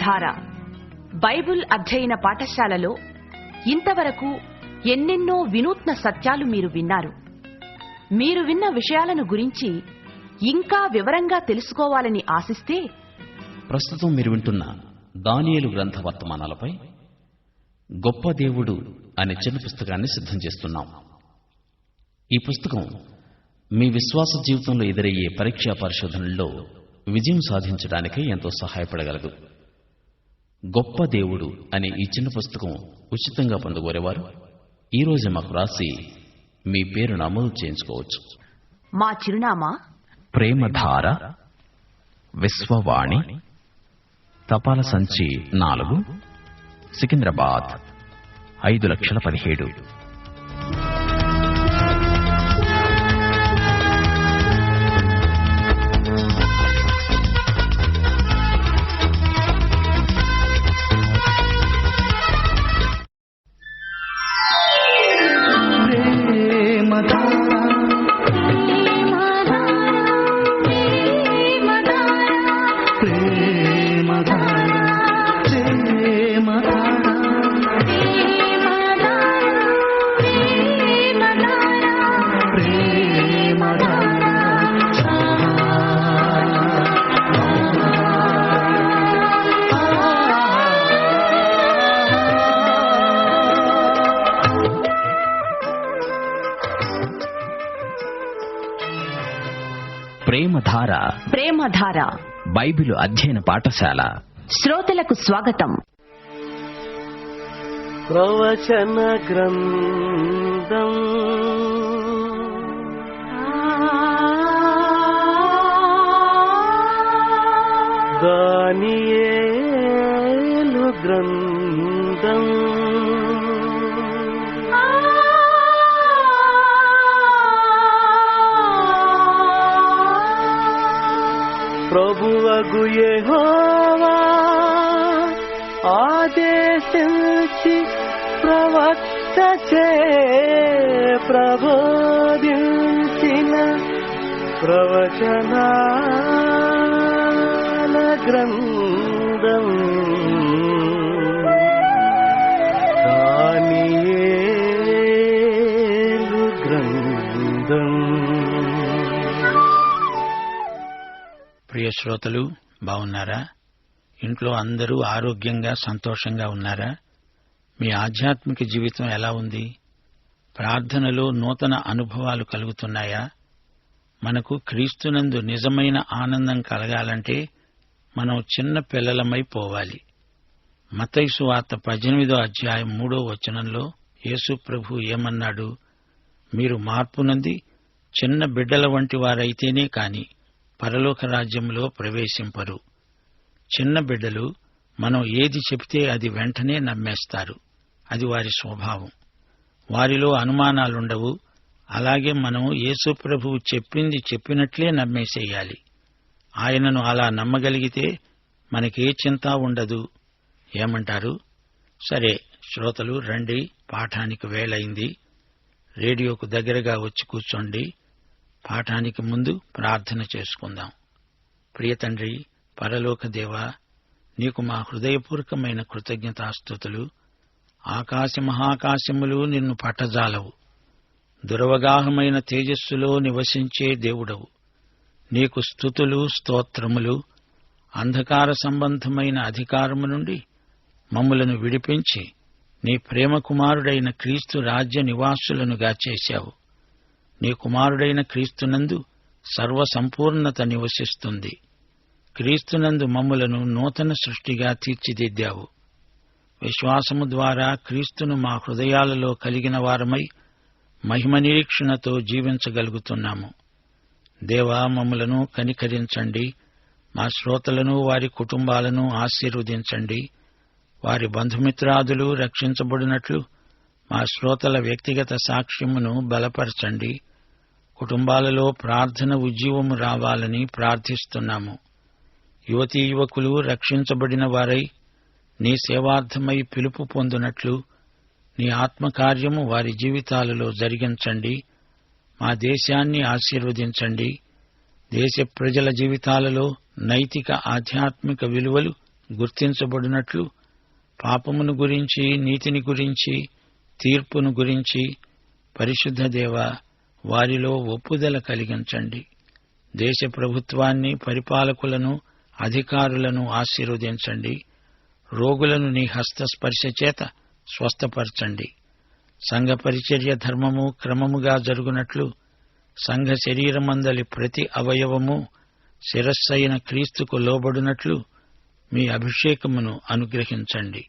ప్రేమధార బైబిల్ అధ్యయన పాఠశాలలో ఇంతవరకు ఎన్నెన్నో వినూత్న సత్యాలు మీరు విన్నారు. మీరు విన్న విషయాలను గురించి ఇంకా వివరంగా తెలుసుకోవాలని ఆశిస్తే ప్రస్తుతం మీరు వింటున్న దానియేలు గ్రంథ వర్తమానాలపై గొప్ప దేవుడు అనే చిన్న పుస్తకాన్ని సిద్ధం చేస్తున్నాం. ఈ పుస్తకం మీ విశ్వాస జీవితంలో ఎదురయ్యే పరీక్షా పరిశోధనల్లో విజయం సాధించడానికి ఎంతో సహాయపడగలదు. గొప్ప దేవుడు అనే ఈ చిన్న పుస్తకం ఉచితంగా పొందగోరేవారు ఈ రోజు మాకు రాసి మీ పేరు నమోదు చేయించుకోవచ్చు. మా చిరునామా ప్రేమధార, విశ్వవాణి, తపాల సంచి 4, సికింద్రాబాద్ 5,17,000. ప్రేమధార ప్రేమధార బైబిలు అధ్యయన పాఠశాల శ్రోతలకు స్వాగతం. ప్రవచన గ్రంథం దానియేలు గ్రంథం ప్రభువగు యెహోవా ఆదేశించి ప్రవక్తచే ప్రబోధించిన ప్రవచనాల గ్రంథం దానియేలు గ్రంథం. ప్రియ శ్రోతలు, బాగున్నారా? ఇంట్లో అందరూ ఆరోగ్యంగా సంతోషంగా ఉన్నారా? మీ ఆధ్యాత్మిక జీవితం ఎలా ఉంది? ప్రార్థనలో నూతన అనుభవాలు కలుగుతున్నాయా? మనకు క్రీస్తునందు నిజమైన ఆనందం కలగాలంటే మనం చిన్న పిల్లలమై పోవాలి. మత్తయి సువార్త 18వ అధ్యాయం 3వ వచనంలో యేసు ప్రభు ఏమన్నాడు? మీరు మార్పు నొంది చిన్న బిడ్డల వంటి వారైతేనే కాని పరలోక రాజ్యంలో ప్రవేశింపరు. చిన్న బిడ్డలు మనం ఏది చెబితే అది వెంటనే నమ్మేస్తారు. అది వారి స్వభావం. వారిలో అనుమానాలుండవు. అలాగే మనం యేసు ప్రభువు చెప్పింది చెప్పినట్లే నమ్మేసేయాలి. ఆయనను అలా నమ్మగలిగితే మనకే చింత ఉండదు. ఏమంటారు? సరే శ్రోతలు, రండి, పాఠానికి వేళయింది. రేడియోకు దగ్గరగా వచ్చి కూర్చోండి. పాఠానికి ముందు ప్రార్థన చేసుకుందాం. ప్రియతండ్రి, పరలోక దేవా, నీకు మా హృదయపూర్వకమైన కృతజ్ఞతాస్తుతులు. ఆకాశ మహాకాశములు నిన్ను పట్టజాలవు. దురవగాహమైన తేజస్సులో నివసించే దేవుడవు. నీకు స్తుతులు, స్తోత్రములు. అంధకార సంబంధమైన అధికారము నుండి మమ్ములను విడిపించి నీ ప్రేమ కుమారుడైన క్రీస్తు రాజ్య నివాసులనుగా చేశావు. నీ కుమారుడైన క్రీస్తునందు సర్వసంపూర్ణత నివసిస్తుంది. క్రీస్తునందు మమ్ములను నూతన సృష్టిగా తీర్చిదిద్దావు. విశ్వాసము ద్వారా క్రీస్తును మా హృదయాలలో కలిగిన వారమై మహిమ నిరీక్షణతో జీవించగలుగుతున్నాము. దేవా, మమ్ములను కనికరించండి. మా శ్రోతలను, వారి కుటుంబాలను ఆశీర్వదించండి. వారి బంధుమిత్రాదులు రక్షించబడినట్లు మా శ్రోతల వ్యక్తిగత సాక్ష్యమును బలపరచండి. కుటుంబాలలో ప్రార్థన ఉజ్జీవము రావాలని ప్రార్థిస్తున్నాము. యువతీ యువకులు రక్షించబడిన వారై నీ సేవార్థమై పిలుపు పొందునట్లు నీ ఆత్మకార్యము వారి జీవితాలలో జరిగించండి. మా దేశాన్ని ఆశీర్వదించండి. దేశ ప్రజల జీవితాలలో నైతిక ఆధ్యాత్మిక విలువలు గుర్తించబడినట్లు పాపమును గురించి, నీతిని గురించి, తీర్పును గురించి పరిశుద్ధ దేవ వారిలో ఒప్పుదల కలిగించండి. దేశ ప్రభుత్వాన్ని, పరిపాలకులను, అధికారులను ఆశీర్వదించండి. రోగులను నీ హస్తస్పర్శ చేత స్వస్థపరచండి. సంఘ పరిచర్య ధర్మము క్రమముగా జరుగునట్లు సంఘ శరీరమందలి ప్రతి అవయవము శిరస్సైన క్రీస్తుకు లోబడినట్లు మీ అభిషేకమును అనుగ్రహించండి.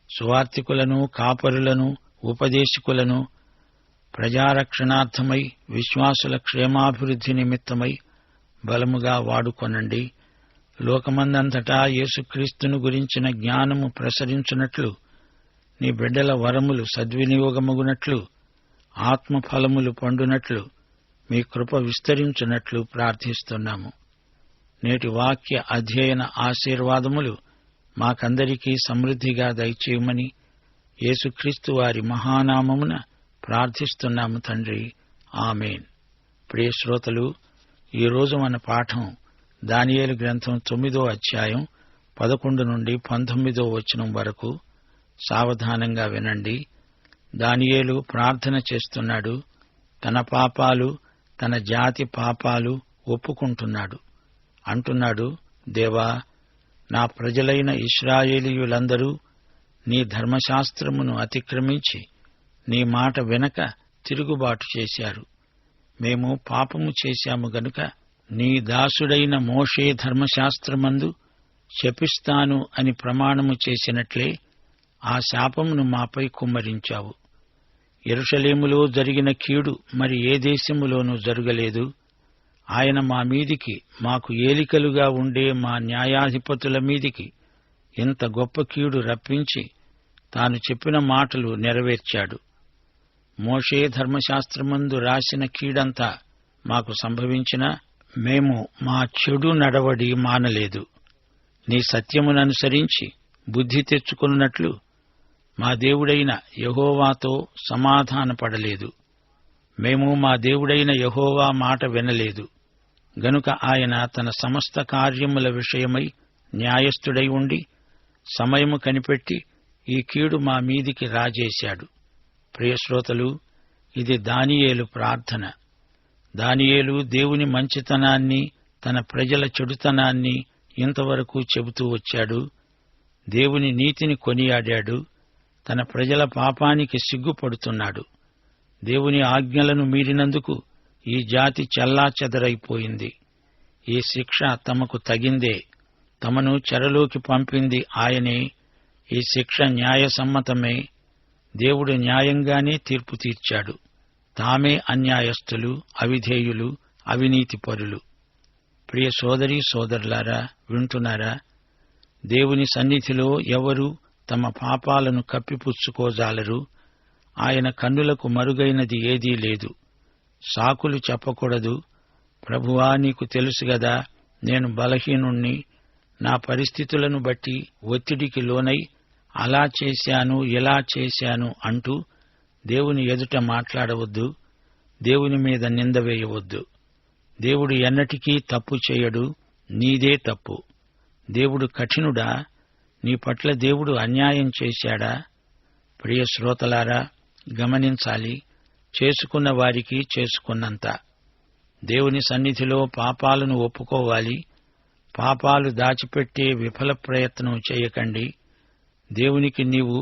సువార్తికులను, కాపరులను, ఉపదేశకులను ప్రజారక్షణార్థమై, విశ్వాసుల క్షేమాభివృద్ధి నిమిత్తమై బలముగా వాడుకొనండి. లోకమందంతటా యేసుక్రీస్తును గురించిన జ్ఞానము ప్రసరించునట్లు, నీ బిడ్డల వరములు సద్వినియోగమగునట్లు, ఆత్మఫలములు పండునట్లు, మీ కృప విస్తరించునట్లు ప్రార్థిస్తున్నాము. నేటి వాక్య అధ్యయన ఆశీర్వాదములు మాకందరికీ సమృద్ధిగా దయచేయమని యేసుక్రీస్తు వారి మహానామమున ప్రార్థిస్తున్నాము తండ్రి. ఆమేన్. ప్రియ శ్రోతలు, ఈరోజు మన పాఠం దానియేలు గ్రంథం 9వ అధ్యాయం 11 నుండి 19వ వచనం వరకు. సావధానంగా వినండి. దానియేలు ప్రార్థన చేస్తున్నాడు. తన పాపాలు, తన జాతి పాపాలు ఒప్పుకుంటున్నాడు. అంటున్నాడు, దేవా, నా ప్రజలైన ఇశ్రాయేలీయులందరూ నీ ధర్మశాస్త్రమును అతిక్రమించి నీ మాట వినక తిరుగుబాటు చేశారు. మేము పాపము చేశాము గనుక నీ దాసుడైన మోషే ధర్మశాస్త్రమందు శపిస్తాను అని ప్రమాణము చేసినట్లే ఆ శాపమును మాపై కుమ్మరించావు. యెరూషలేములో జరిగిన కీడు మరి ఏ దేశములోనూ జరగలేదు. ఆయన మా మీదికి, మాకు ఏలికలుగా ఉండే మా న్యాయాధిపతుల మీదికి ఇంత గొప్ప కీడు రప్పించి తాను చెప్పిన మాటలు నెరవేర్చాడు. మోషే ధర్మశాస్త్రమందు రాసిన కీడంతా మాకు సంభవించినా మేము మా చెడు నడవడి మానలేదు. నీ సత్యముననుసరించి బుద్ధి తెచ్చుకున్నట్లు మా దేవుడైన యెహోవాతో సమాధానపడలేదు. మేము మా దేవుడైన యెహోవా మాట వినలేదు గనుక ఆయన తన సమస్త కార్యముల విషయమై న్యాయస్థుడై ఉండి సమయము కనిపెట్టి ఈ కీడు మా మీదికి రాజేశాడు. ప్రియశ్రోతలు, ఇది దానియేలు ప్రార్థన. దానియేలు దేవుని మంచితనాన్ని, తన ప్రజల చెడుతనాన్ని ఇంతవరకు చెబుతూ వచ్చాడు. దేవుని నీతిని కొనియాడాడు. తన ప్రజల పాపానికి సిగ్గుపడుతున్నాడు. దేవుని ఆజ్ఞలను మీరినందుకు ఈ జాతి చెల్లాచెదరైపోయింది. ఈ శిక్ష తమకు తగిందే. తమను చెరలోకి పంపింది ఆయనే. ఈ శిక్ష న్యాయసమ్మతమే. దేవుడు న్యాయంగానే తీర్పు తీర్చాడు. తామే అన్యాయస్థులు, అవిధేయులు, అవినీతిపరులు. ప్రియ సోదరీ సోదరులారా, వింటున్నారా? దేవుని సన్నిధిలో ఎవరూ తమ పాపాలను కప్పిపుచ్చుకోజాలరు. ఆయన కన్నులకు మరుగైనది ఏదీ లేదు. సాకులు చెప్పకూడదు. ప్రభువా, నీకు తెలుసు గదా, నేను బలహీనుణ్ణి. నా పరిస్థితులను బట్టి ఒత్తిడికి లోనై అలా చేశాను, ఇలా చేశాను అంటూ దేవుని ఎదుట మాట్లాడవద్దు. దేవుని మీద నింద వేయవద్దు. దేవుడు ఎన్నటికీ తప్పు చేయడు. నీదే తప్పు. దేవుడు కఠినుడా? నీ పట్ల దేవుడు అన్యాయం చేశాడా? ప్రియ శ్రోతలారా, గమనించాలి. చేసుకున్న వారికి చేసుకున్నంత. దేవుని సన్నిధిలో పాపాలను ఒప్పుకోవాలి. పాపాలు దాచిపెట్టే విఫల ప్రయత్నం చేయకండి. దేవునికి నీవు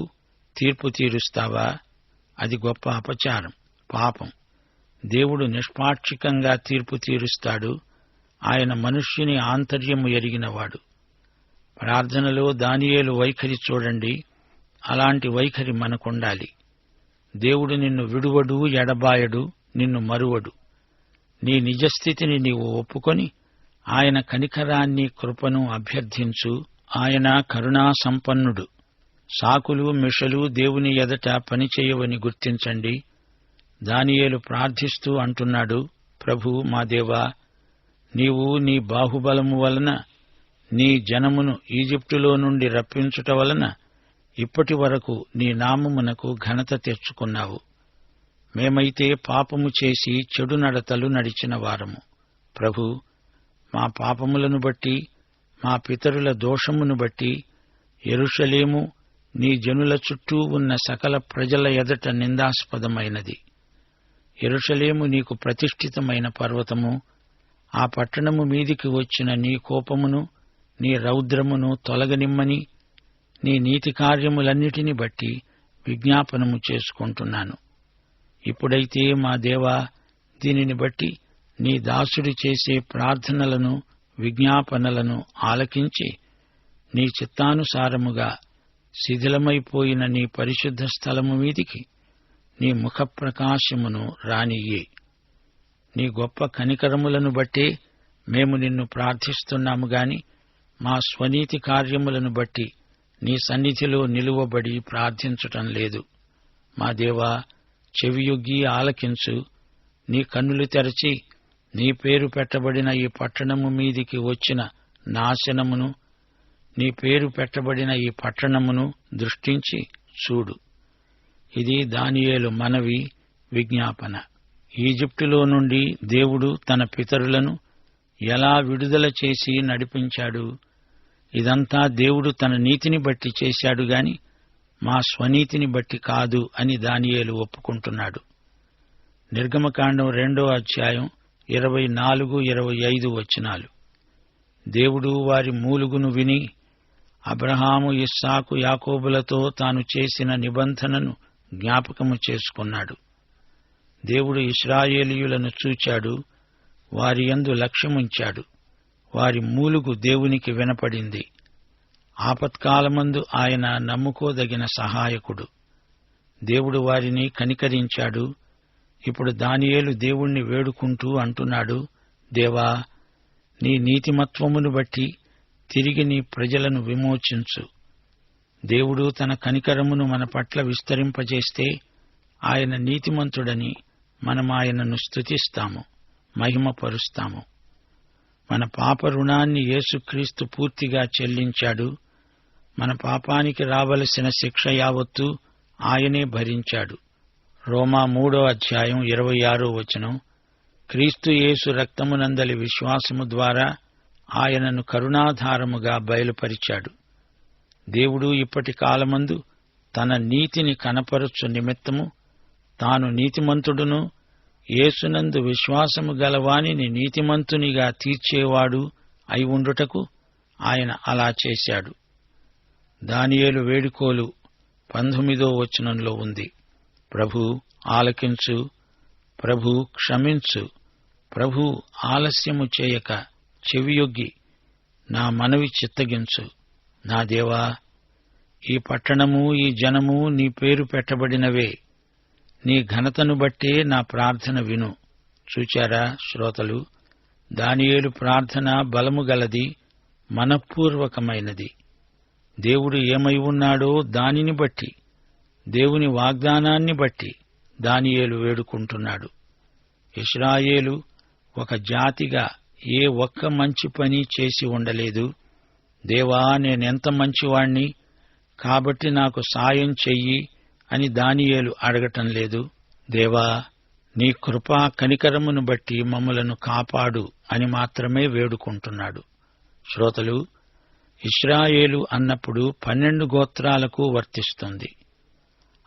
తీర్పు తీరుస్తావా? అది గొప్ప అపచారం, పాపం. దేవుడు నిష్పాక్షికంగా తీర్పు తీరుస్తాడు. ఆయన మనుష్యుని ఆంతర్యము ఎరిగినవాడు. ప్రార్థనలో దానియేలు వైఖరి చూడండి. అలాంటి వైఖరి మనకుండాలి. దేవుడు నిన్ను విడువడు, ఎడబాయడు, నిన్ను మరువడు. నీ నిజస్థితిని నీవు ఒప్పుకొని ఆయన కనికరాన్ని, కృపను అభ్యర్థించు. ఆయన కరుణా సంపన్నుడు. సాకులు, మిషలు దేవుని ఎదట పనిచేయవని గుర్తించండి. దానియేలు ప్రార్థిస్తూ అంటున్నాడు, ప్రభూ, మా దేవా, నీవు నీ బాహుబలము వలన నీ జనమును ఈజిప్టులో నుండి రప్పించుట వలన ఇప్పటి వరకు నీ నామమునకు ఘనత తెచ్చుకున్నావు. మేమైతే పాపము చేసి చెడు నడతలు నడిచిన వారము. ప్రభూ, మా పాపములను బట్టి మా పితరుల దోషమును బట్టి యెరూషలేము నీ జనుల చుట్టూ ఉన్న సకల ప్రజల ఎదుట నిందాస్పదమైనది. యెరూషలేము నీకు ప్రతిష్ఠితమైన పర్వతము. ఆ పట్టణము మీదికి వచ్చిన నీ కోపమును నీ రౌద్రమును తొలగనిమ్మని నీ నీతి కార్యములన్నిటిని బట్టి విజ్ఞాపనము చేసుకుంటున్నాను. ఇప్పుడైతే మా దేవా, దీనిని బట్టి నీ దాసుడు చేసే ప్రార్థనలను విజ్ఞాపనలను ఆలకించి నీ చిత్తానుసారముగా శిథిలమైపోయిన నీ పరిశుద్ధ స్థలము మీదికి నీ ముఖప్రకాశమును రానియ్యే. నీ గొప్ప కనికరములను బట్టే మేము నిన్ను ప్రార్థిస్తున్నాము గాని మా స్వనీతి కార్యములను బట్టి నీ సన్నిధిలో నిలువబడి ప్రార్థించటం లేదు. మా దేవా, చెవియొగ్గి ఆలకించు. నీ కన్నులు తెరచి నీ పేరు పెట్టబడిన ఈ పట్టణము మీదికి వచ్చిన నాశనమును, నీ పేరు పెట్టబడిన ఈ పట్టణమును దృష్టించి చూడు. ఇది దానియేలు మనవి, విజ్ఞాపన. ఈజిప్టులో నుండి దేవుడు తన పితరులను ఎలా విడుదల చేసి నడిపించాడు? ఇదంతా దేవుడు తన నీతిని బట్టి చేశాడు గాని మా స్వనీతిని బట్టి కాదు అని దానియేలు ఒప్పుకుంటున్నాడు. నిర్గమకాండం 2వ అధ్యాయం 24-25 వచనాలు. దేవుడు వారి మూలుగును విని అబ్రహాము, ఇస్సాకు, యాకోబులతో తాను చేసిన నిబంధనను జ్ఞాపకము చేసుకున్నాడు. దేవుడు ఇశ్రాయేలీయులను చూచాడు, వారి యందు లక్ష్యముంచాడు. వారి మూలుగు దేవునికి వినపడింది. ఆపత్కాలమందు ఆయన నమ్ముకోదగిన సహాయకుడు. దేవుడు వారిని కనికరించాడు. ఇప్పుడు దానియేలు దేవుణ్ణి వేడుకుంటూ అంటున్నాడు, దేవా, నీ నీతిమత్వమును బట్టి తిరిగి నీ ప్రజలను విమోచించు. దేవుడు తన కనికరమును మన పట్ల విస్తరింపజేస్తే ఆయన నీతిమంతుడని మనం ఆయనను స్తుతిస్తాము, మహిమపరుస్తాము. మన పాప రుణాన్ని యేసుక్రీస్తు పూర్తిగా చెల్లించాడు. మన పాపానికి రావలసిన శిక్ష యావత్తు ఆయనే భరించాడు. రోమా 3వ అధ్యాయం 26వ వచనం. క్రీస్తు యేసు రక్తమునందలి విశ్వాసము ద్వారా ఆయనను కరుణాధారముగా బయలుపరిచాడు. దేవుడు ఇప్పటి కాలమందు తన నీతిని కనపరచు నిమిత్తము తాను నీతిమంతుడును, యేసునందు విశ్వాసము గలవానిని నీతిమంతునిగా తీర్చేవాడు అయి ఉండుటకు ఆయన అలా చేశాడు. దానియేలు వేడుకోలు 19వ వచనంలో ఉంది. ప్రభు ఆలకించు, ప్రభు క్షమించు, ప్రభు ఆలస్యము చేయక చెవియొగ్గి నా మనవి చిత్తగించు. నా దేవా, ఈ పట్టణము ఈ జనము నీ పేరు పెట్టబడినవే. నీ ఘనతను బట్టే నా ప్రార్థన విను. చూచారా శ్రోతలు, దానియేలు ప్రార్థన బలము గలది, మనఃపూర్వకమైనది. దేవుడు ఏమై ఉన్నాడో దానిని బట్టి, దేవుని వాగ్దానాన్ని బట్టి దానియేలు వేడుకుంటున్నాడు. ఇశ్రాయేలు ఒక జాతిగా ఏ ఒక్క మంచి పని చేసి ఉండలేదు. దేవా, నేనెంత మంచివాణ్ణి, కాబట్టి నాకు సాయం చెయ్యి అని దానియేలు అడగటం లేదు. దేవా, నీ కృపా కనికరమును బట్టి మమ్ములను కాపాడు అని మాత్రమే వేడుకుంటున్నాడు. శ్రోతలు, ఇశ్రాయేలు అన్నప్పుడు 12 గోత్రాలకు వర్తిస్తుంది.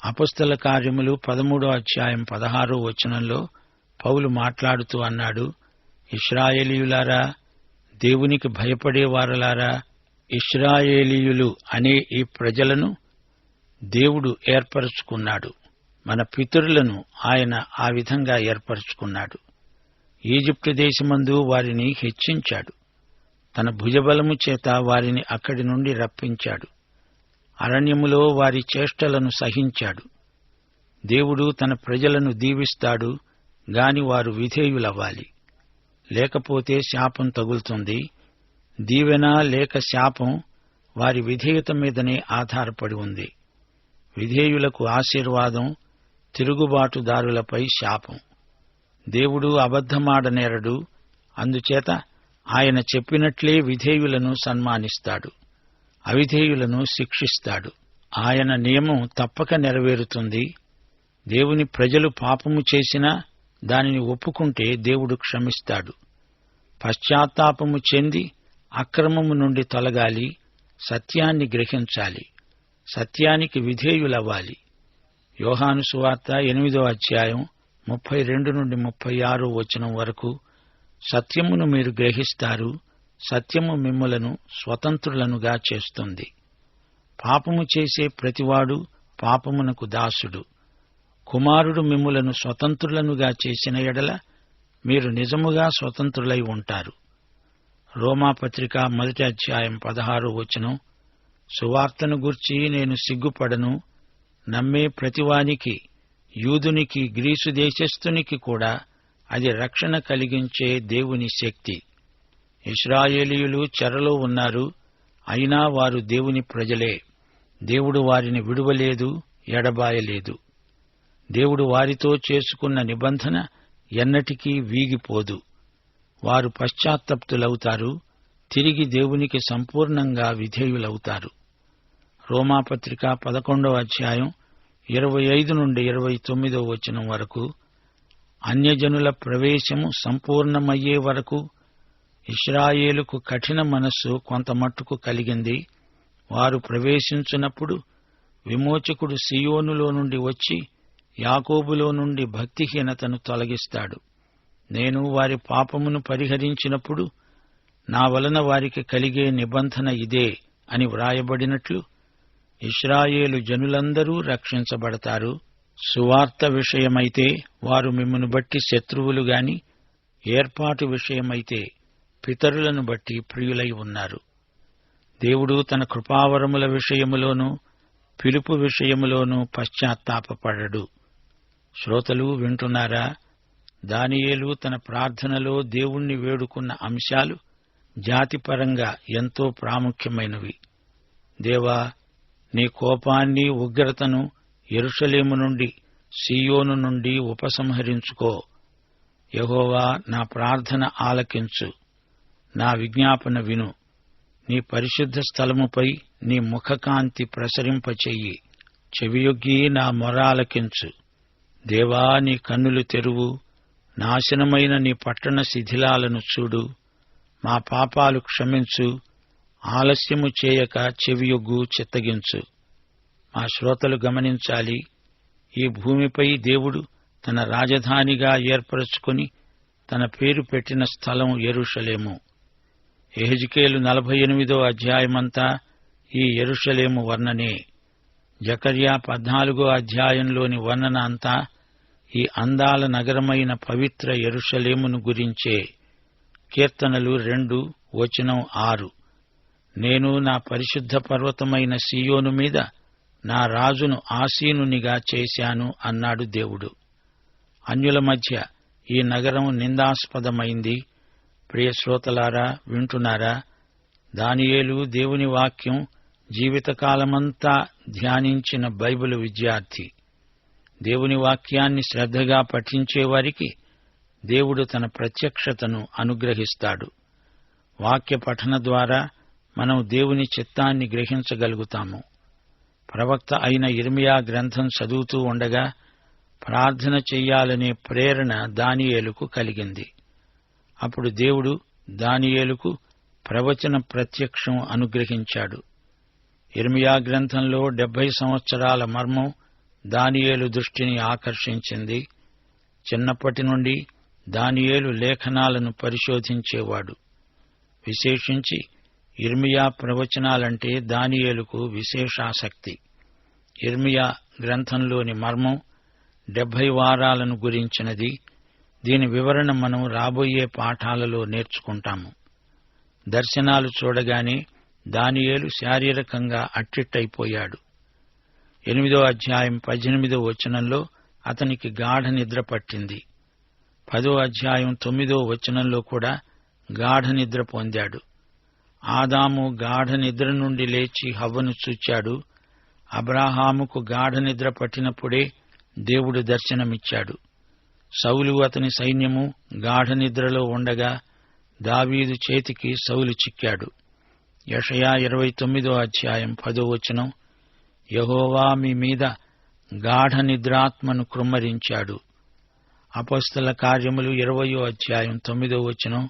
అపొస్తల కార్యములు 13వ అధ్యాయం 16వ వచనంలో పౌలు మాట్లాడుతూ అన్నాడు, ఇశ్రాయేలీయులారా, దేవునికి భయపడేవారలారా, ఇశ్రాయేలీయులు అనే ఈ ప్రజలను దేవుడు ఏర్పరచుకున్నాడు. మన పితరులను ఆయన ఆ విధంగా ఏర్పరచుకున్నాడు. ఈజిప్టు దేశమందు వారిని హెచ్చించాడు. తన భుజబలము చేత వారిని అక్కడి నుండి రప్పించాడు. అరణ్యములో వారి చేష్టలను సహించాడు. దేవుడు తన ప్రజలను దీవిస్తాడు గాని వారు విధేయులవ్వాలి. లేకపోతే శాపం తగులుతుంది. దీవెన లేక శాపం వారి విధేయత మీదనే ఆధారపడి ఉంది. విధేయులకు ఆశీర్వాదం, తిరుగుబాటుదారులపై శాపం. దేవుడు అబద్ధమాడనేరడు. అందుచేత ఆయన చెప్పినట్లే విధేయులను సన్మానిస్తాడు, అవిధేయులను శిక్షిస్తాడు. ఆయన నియమం తప్పక నెరవేరుతుంది. దేవుని ప్రజలు పాపము చేసినా దానిని ఒప్పుకుంటే దేవుడు క్షమిస్తాడు. పశ్చాత్తాపము చెంది అక్రమము నుండి తొలగాలి, సత్యాన్ని గ్రహించాలి, సత్యానికి విధేయులవ్వాలి. యోహాను సువార్త 8వ అధ్యాయం 32 నుండి 36 వచనం వరకు, సత్యమును మీరు గ్రహిస్తారు, సత్యము మిమ్ములను స్వతంత్రులనుగా చేస్తుంది. పాపము చేసే ప్రతివాడు పాపమునకు దాసుడు. కుమారుడు మిమ్ములను స్వతంత్రులనుగా చేసిన ఎడల మీరు నిజముగా స్వతంత్రులై ఉంటారు. రోమాపత్రిక 1వ అధ్యాయం 16వ వచనం, సువార్తను గూర్చి నేను సిగ్గుపడను, నమ్మే ప్రతివానికి, యూదునికి, గ్రీసు దేశస్థునికి కూడా అది రక్షణ కలిగించే దేవుని శక్తి. ఇశ్రాయేలీయులు చెరలో ఉన్నారు, అయినా వారు దేవుని ప్రజలే. దేవుడు వారిని విడువలేదు, ఎడబాయలేదు. దేవుడు వారితో చేసుకున్న నిబంధన ఎన్నటికీ వీగిపోదు. వారు పశ్చాత్తప్తులవుతారు, తిరిగి దేవునికి సంపూర్ణంగా విధేయులవుతారు. రోమాపత్రిక 11వ అధ్యాయం 25 నుండి 29వ వచనం వరకు, అన్యజనుల ప్రవేశము సంపూర్ణమయ్యే వరకు ఇశ్రాయేలుకు కఠిన మనస్సు కొంతమట్టుకు కలిగింది. వారు ప్రవేశించున్నప్పుడు విమోచకుడు సీయోనులో నుండి వచ్చి యాకోబులో నుండి భక్తిహీనతను తొలగిస్తాడు. నేను వారి పాపమును పరిహరించినప్పుడు నా వలన వారికి కలిగే నిబంధన ఇదే అని వ్రాయబడినట్లు ఇశ్రాయేలు జనులందరూ రక్షించబడతారు. సువార్త విషయమైతే వారు మిమ్మును బట్టి శత్రువులు గాని, ఏర్పాటు విషయమైతే పితరులను బట్టి ప్రియులై ఉన్నారు. దేవుడు తన కృపావరముల విషయములోనూ పిలుపు విషయములోనూ పశ్చాత్తాపపడడు. శ్రోతలు వింటున్నారా? దానియేలు తన ప్రార్థనలో దేవుణ్ణి వేడుకున్న అంశాలు జాతిపరంగా ఎంతో ప్రాముఖ్యమైనవి. దేవా, నీ కోపాన్ని, ఉగ్రతను యెరూషలేము నుండి, సీయోను నుండి ఉపసంహరించుకో. యెహోవా, నా ప్రార్థన ఆలకించు, నా విజ్ఞాపన విను. నీ పరిశుద్ధ స్థలముపై నీ ముఖకాంతి ప్రసరింపచెయ్యి. చెవియొగ్గి నా మొర ఆలకించు. దేవా, నీ కన్నులు తెరువు, నాశనమైన నీ పట్టణ శిథిలాలను చూడు. మా పాపాలు క్షమించు, ఆలస్యము చేయక చెవియొగ్గు, చిత్తగించు. మా శ్రోతలు గమనించాలి, ఈ భూమిపై దేవుడు తన రాజధానిగా ఏర్పరచుకుని తన పేరు పెట్టిన స్థలం యెరూషలేము. యెహెజ్కేలు 48వ అధ్యాయమంతా ఈ యెరూషలేము వర్ణనే. జకర్యా 14వ అధ్యాయంలోని వర్ణన అంతా ఈ అందాల నగరమైన పవిత్ర యెరూషలేమును గురించే. కీర్తనలు 2:6, నేను నా పరిశుద్ధ పర్వతమైన సీయోను మీద నా రాజును ఆసీనునిగా చేశాను అన్నాడు దేవుడు. అన్యుల మధ్య ఈ నగరం నిందాస్పదమైంది. ప్రియ శ్రోతలారా, వింటున్నారా? దానియేలు దేవుని వాక్యం జీవితకాలమంతా ధ్యానించిన బైబిలు విద్యార్థి. దేవుని వాక్యాన్ని శ్రద్ధగా పఠించేవారికి దేవుడు తన ప్రత్యక్షతను అనుగ్రహిస్తాడు. వాక్య పఠన ద్వారా మనం దేవుని చిత్తాన్ని గ్రహించగలుగుతాము. ప్రవక్త అయిన యిర్మీయా గ్రంథం చదువుతూ ఉండగా ప్రార్థన చెయ్యాలనే ప్రేరణ దానియేలుకు కలిగింది. అప్పుడు దేవుడు దానియేలుకు ప్రవచన ప్రత్యక్షం అనుగ్రహించాడు. యిర్మీయా గ్రంథంలో 70 సంవత్సరాల మర్మం దానియేలు దృష్టిని ఆకర్షించింది. చిన్నప్పటి నుండి దానియేలు లేఖనాలను పరిశోధించేవాడు. విశేషించి యిర్మీయా ప్రవచనాలంటే దానియేలుకు విశేషాసక్తి. యిర్మీయా గ్రంథంలోని మర్మం 70 వారాలను గురించినది. దీని వివరణ మనం రాబోయే పాఠాలలో నేర్చుకుంటాము. దర్శనాలు చూడగానే దానియేలు శారీరకంగా అట్టిట్టయిపోయాడు. 8వ అధ్యాయం 18వ వచనంలో అతనికి గాఢ నిద్ర పట్టింది. 10వ అధ్యాయం 9వ వచనంలో కూడా గాఢ నిద్ర పొందాడు. ఆదాము గాఢ నిద్ర నుండి లేచి హవ్వను చూచాడు. అబ్రాహాముకు గాఢ నిద్ర పట్టినప్పుడే దేవుడు దర్శనమిచ్చాడు. సౌలు అతని సైన్యము గాఢ నిద్రలో ఉండగా దావీదు చేతికి సౌలు చిక్కాడు. యెషయా 29వ అధ్యాయం 10వ వచనం, యెహోవా మీ మీద గాఢ నిద్రాత్మను కృమ్మరించాడు. అపొస్తల కార్యములు 20వ అధ్యాయం 9వ వచనం,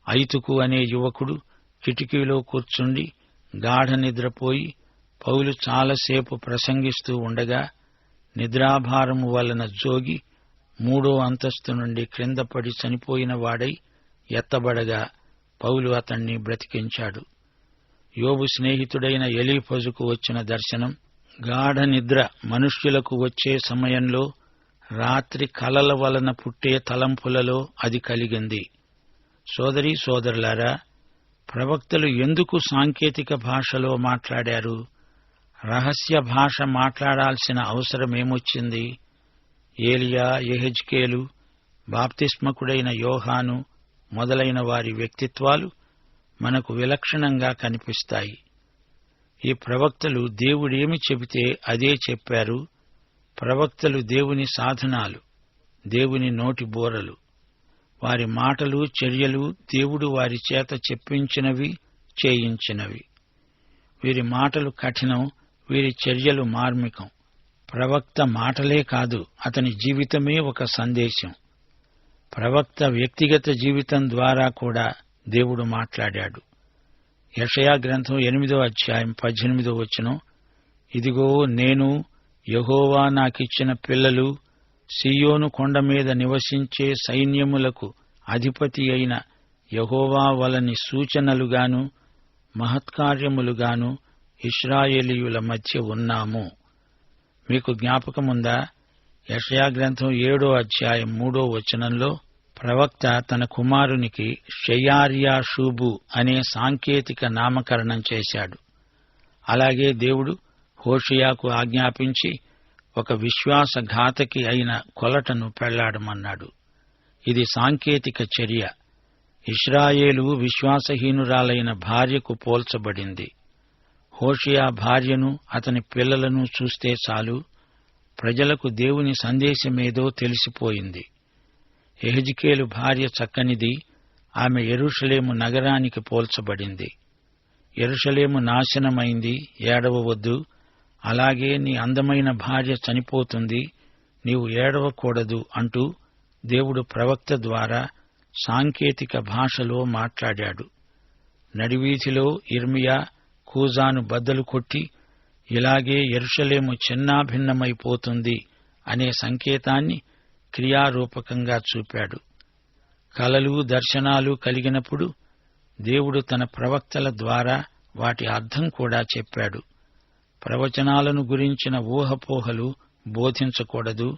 ఐతుకు అనే యువకుడు కిటికీలో కూర్చుండి గాఢ నిద్రపోయి పౌలు చాలాసేపు ప్రసంగిస్తూ ఉండగా నిద్రాభారము వలన జోగి 3వ అంతస్తు నుండి క్రిందపడి చనిపోయిన వాడై ఎత్తబడగా పౌలు అతణ్ణి బ్రతికించాడు. యోబు స్నేహితుడైన ఎలీఫజుకు వచ్చిన దర్శనం గాఢ నిద్ర మనుష్యులకు వచ్చే సమయంలో రాత్రి కలల వలన పుట్టే తలంపులలో అది కలిగింది. సోదరీ సోదరులారా, ప్రవక్తలు ఎందుకు సాంకేతిక భాషలో మాట్లాడారు? రహస్య భాష మాట్లాడాల్సిన అవసరమేమొచ్చింది? ఏలియా, యెహెజ్కేలు, బాప్తిస్మకుడైన యోహాను మొదలైన వారి వ్యక్తిత్వాలు మనకు విలక్షణంగా కనిపిస్తాయి. ఈ ప్రవక్తలు దేవుడేమి చెబితే అదే చెప్పారు. ప్రవక్తలు దేవుని సాధనాలు, దేవుని నోటి బోరలు. వారి మాటలు, చర్యలు దేవుడు వారి చేత చెప్పించినవి, చేయించినవి. వీరి మాటలు కఠినం, వీరి చర్యలు మార్మికం. ప్రవక్త మాటలే కాదు, అతని జీవితమే ఒక సందేశం. ప్రవక్త వ్యక్తిగత జీవితం ద్వారా కూడా దేవుడు మాట్లాడాడు. యెషయా గ్రంథం 8వ అధ్యాయం 18వ వచనం, ఇదిగో నేను యెహోవా నాకిచ్చిన పిల్లలు, సీయోను కొండ మీద నివసించే సైన్యములకు అధిపతి అయిన యెహోవా వలని సూచనలుగాను మహత్కార్యములుగాను ఇశ్రాయేలీయుల మధ్య ఉన్నాము. మీకు జ్ఞాపకముందా? యెషయా గ్రంథం 7వ అధ్యాయం 3వ వచనంలో ప్రవక్త తన కుమారునికి షెయార్యాషూబు అనే సాంకేతిక నామకరణం చేశాడు. అలాగే దేవుడు హోషేయాకు ఆజ్ఞాపించి ఒక విశ్వాసఘాతకి అయిన కొలటను పెళ్లాడమన్నాడు. ఇది సాంకేతిక చర్య. ఇశ్రాయేలు విశ్వాసహీనురాలైన భార్యకు పోల్చబడింది. హోషేయ భార్యను, అతని పిల్లలను చూస్తే చాలు, ప్రజలకు దేవుని సందేశమేదో తెలిసిపోయింది. యెహెజ్కేలు భార్య చక్కనిది, ఆమె యెరూషలేము నగరానికి పోల్చబడింది. యెరూషలేము నాశనమైంది, ఏడవవద్దు. అలాగే నీ అందమైన భార్య చనిపోతుంది, నీవు ఏడవకూడదు అంటూ దేవుడు ప్రవక్త ద్వారా సాంకేతిక భాషలో మాట్లాడాడు. నడివీధిలో ఇర్మియా కూజాను బద్దలు కొట్టి, ఇలాగే యెరూషలేము చిన్నాభిన్నమైపోతుంది అనే సంకేతాన్ని క్రియారూపకంగా చూపాడు. కలలు, దర్శనాలు కలిగినప్పుడు దేవుడు తన ప్రవక్తల ద్వారా వాటి అర్థం కూడా చెప్పాడు. ప్రవచనాలను గురించిన ఊహపోహలు బోధించకూడదు.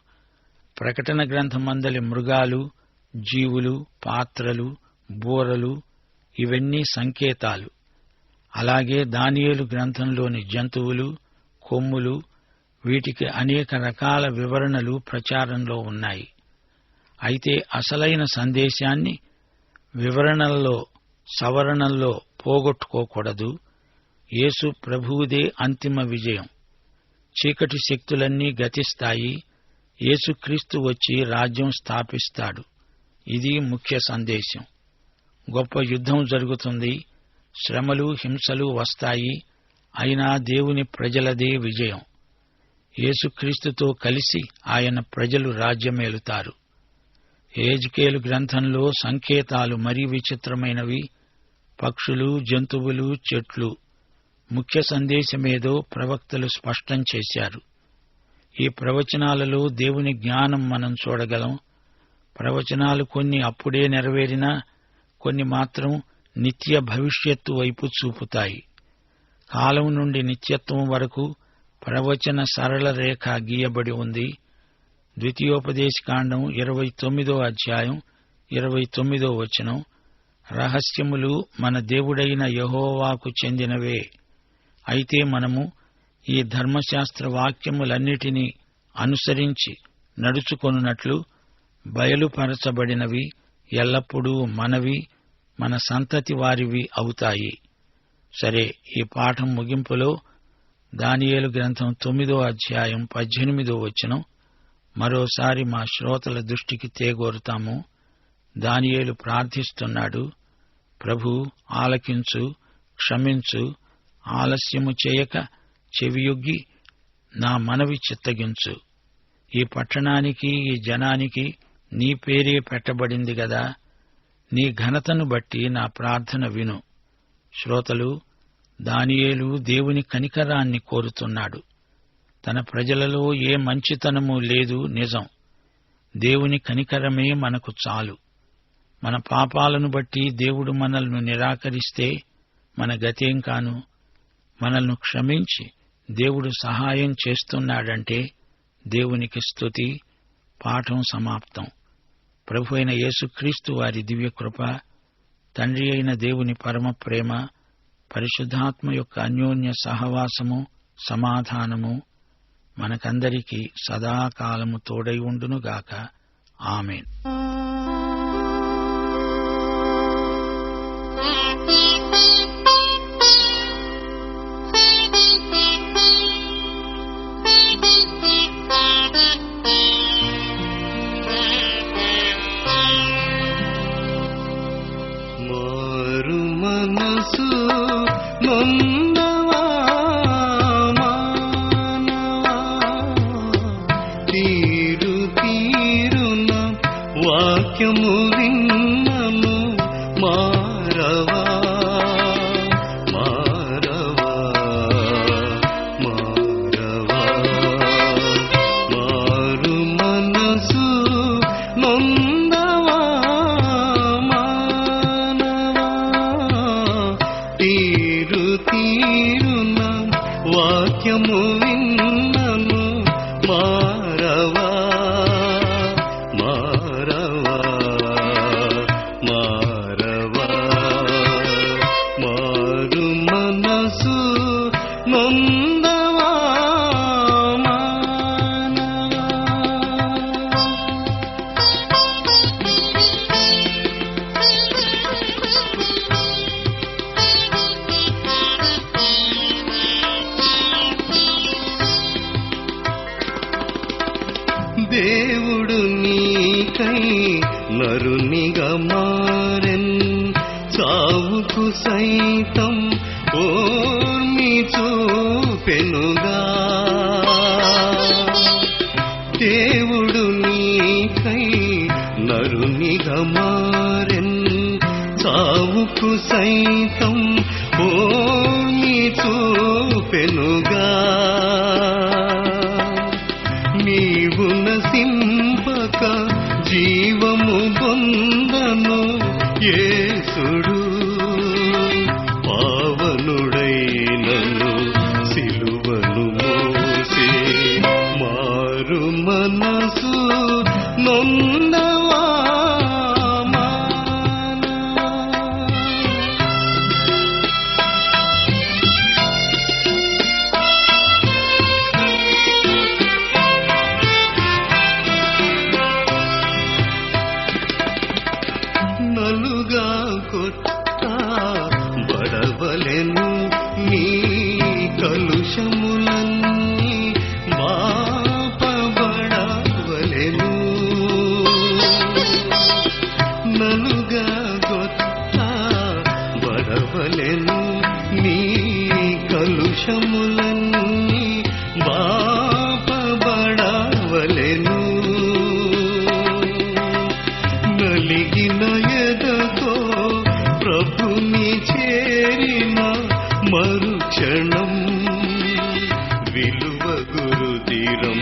ప్రకటన గ్రంథమందలి మృగాలు, జీవులు, పాత్రలు, బూరలు ఇవన్నీ సంకేతాలు. అలాగే దానియేలు గ్రంథంలోని జంతువులు, కొమ్ములు, వీటికి అనేక రకాల వివరణలు ప్రచారంలో ఉన్నాయి. అయితే అసలైన సందేశాన్ని వివరణల్లో, సవరణల్లో పోగొట్టుకోకూడదు. యేసు ప్రభువుదే అంతిమ విజయం. చీకటి శక్తులన్నీ గతిస్తాయి. యేసుక్రీస్తు వచ్చి రాజ్యం స్థాపిస్తాడు. ఇది ముఖ్య సందేశం. గొప్ప యుద్ధం జరుగుతుంది. శ్రమలు, హింసలు వస్తాయి. అయినా దేవుని ప్రజలదే విజయం. యేసుక్రీస్తుతో కలిసి ఆయన ప్రజలు రాజ్యమేలుతారు. యెహెజ్కేలు గ్రంథంలో సంకేతాలు మరీ విచిత్రమైనవి. పక్షులు, జంతువులు, చెట్లు. ముఖ్య సందేశమేదో ప్రవక్తలు స్పష్టం చేశారు. ఈ ప్రవచనాలలో దేవుని జ్ఞానం మనం చూడగలం. ప్రవచనాలు కొన్ని అప్పుడే నెరవేరినా కొన్ని మాత్రం నిత్య భవిష్యత్తు వైపు చూపుతాయి. కాలం నుండి నిత్యత్వం వరకు ప్రవచన సరళ రేఖ గీయబడి ఉంది. ద్వితీయోపదేశకాండం 29వ అధ్యాయం 29వ వచనం, రహస్యములు మన దేవుడైన యెహోవాకు చెందినవే. అయితే మనము ఈ ధర్మశాస్త్ర వాక్యములన్నిటినీ అనుసరించి నడుచుకొనున్నట్లు బయలుపరచబడినవి ఎల్లప్పుడూ మనవి, మన సంతతి వారివి అవుతాయి. సరే, ఈ పాఠం ముగింపులో దానియేలు గ్రంథం 9వ అధ్యాయం 18వ వచనం మరోసారి మా శ్రోతల దృష్టికి తేగోరుతాము. దానియేలు ప్రార్థిస్తున్నాడు, ప్రభూ, ఆలకించు, క్షమించు, ఆలస్యము చేయక చెవియొగ్గి నా మనవి చిత్తగించు. ఈ పట్టణానికి, ఈ జనానికి నీ పేరే పెట్టబడింది గదా. నీ ఘనతను బట్టి నా ప్రార్థన విను. శ్రోతలు, దానియేలు దేవుని కనికరాన్ని కోరుతున్నాడు. తన ప్రజలలో ఏ మంచితనమూ లేదు, నిజం. దేవుని కనికరమే మనకు చాలు. మన పాపాలను బట్టి దేవుడు మనల్ని నిరాకరిస్తే మన గతేం కాను? మనల్ని క్షమించి దేవుడు సహాయం చేస్తున్నాడంటే దేవునికి స్తుతి. పాఠం సమాప్తం. ప్రభు అయిన యేసుక్రీస్తు వారి దివ్యకృప, తండ్రి అయిన దేవుని పరమ ప్రేమ, పరిశుద్ధాత్మ యొక్క అన్యోన్య సహవాసము, సమాధానము మనకందరికీ సదాకాలము తోడై ఉండునుగాక. ఆమేన్. మారు మనసు నొందవా మానవా, తీరు తీరున వాక్యము విన్నను మారవా మారవా మారవా. మారు మనసు నొందవా మానవా, తీరు తీరున వాక్యము విన్నను మారవా మారవా మారవా. మారు మనసు నొందవా మానవా. దేవుడు నీకై నరునిగా మారెన్, చావుకు సైతం ఓర్మి చూపెనుగా. దేవుడు నీకై నరునిగా మారెన్, చావుకు సైతం ఓర్మి చూపెనుగా. నీవు నసింపక జీవము పొందను యేసుడు, పావనుడైనను సిలువను మోసే. మారు మనసు నొందవా మానవా. నలుగా కొట్ట బడవలెను నీ కలుషములన్నీ మాపబడవలెను. నలుగా కొట్ట బడవలెను నీ కలుషములన్నీ మాపబడవలెను. నలిగిన ఎదతో ప్రభుని చేరిన మరుక్షణం, విలువ గురుదిరం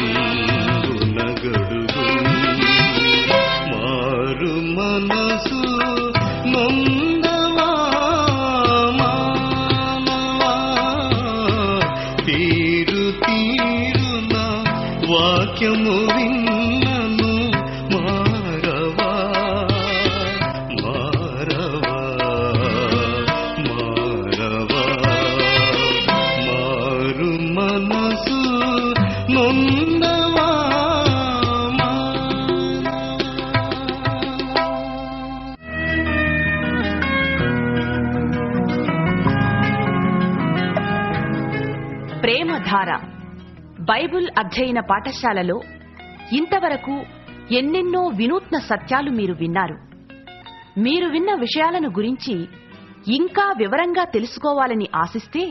గుణగడుగు. మారు మనసు నొందవా మానవా, తీరు తీరున వాక్యము విన్నను మారవా మారవా మారవా. మారు మనసు నొందవా మానవా. ప్రేమధార బైబిల్ అధ్యయన పాఠశాలలో ఇంతవరకు ఎన్నెన్నో వినూత్న సత్యాలు మీరు విన్నారు. మీరు విన్న విషయాలను గురించి ఇంకా వివరంగా తెలుసుకోవాలని ఆశిస్తే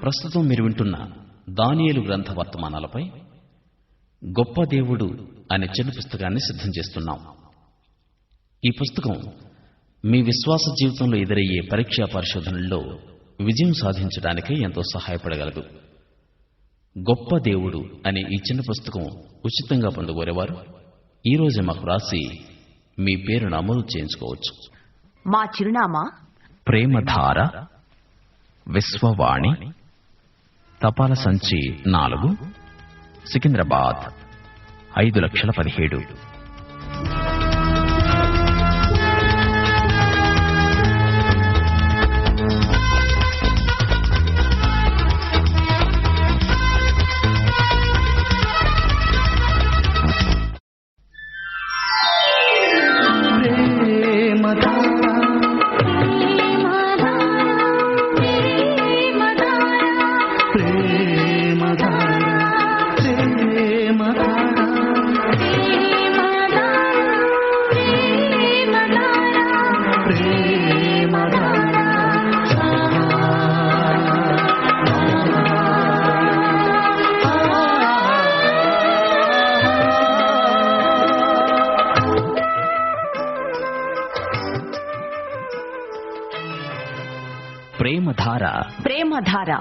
ప్రస్తుతం మీరు వింటున్న దానియేలు గ్రంథ వర్తమానాలపై గొప్ప దేవుడు అనే చిన్న పుస్తకాన్ని సిద్ధం చేస్తున్నాం. ఈ పుస్తకం మీ విశ్వాస జీవితంలో ఎదురయ్యే పరీక్షా పరిశోధనల్లో విజయం సాధించడానికే ఎంతో సహాయపడగలదు. గొప్ప దేవుడు అనే ఈ చిన్న పుస్తకం ఉచితంగా పొందగోరేవారు ఈ రోజే మాకు రాసి మీ పేరు నమోదు చేయించుకోవచ్చు. మా చిరునామా ప్రేమధార, విశ్వవాణి, తపాల సంచి 4, సికింద్రాబాద్ 5,17,000. ప్రేమధార ప్రేమధార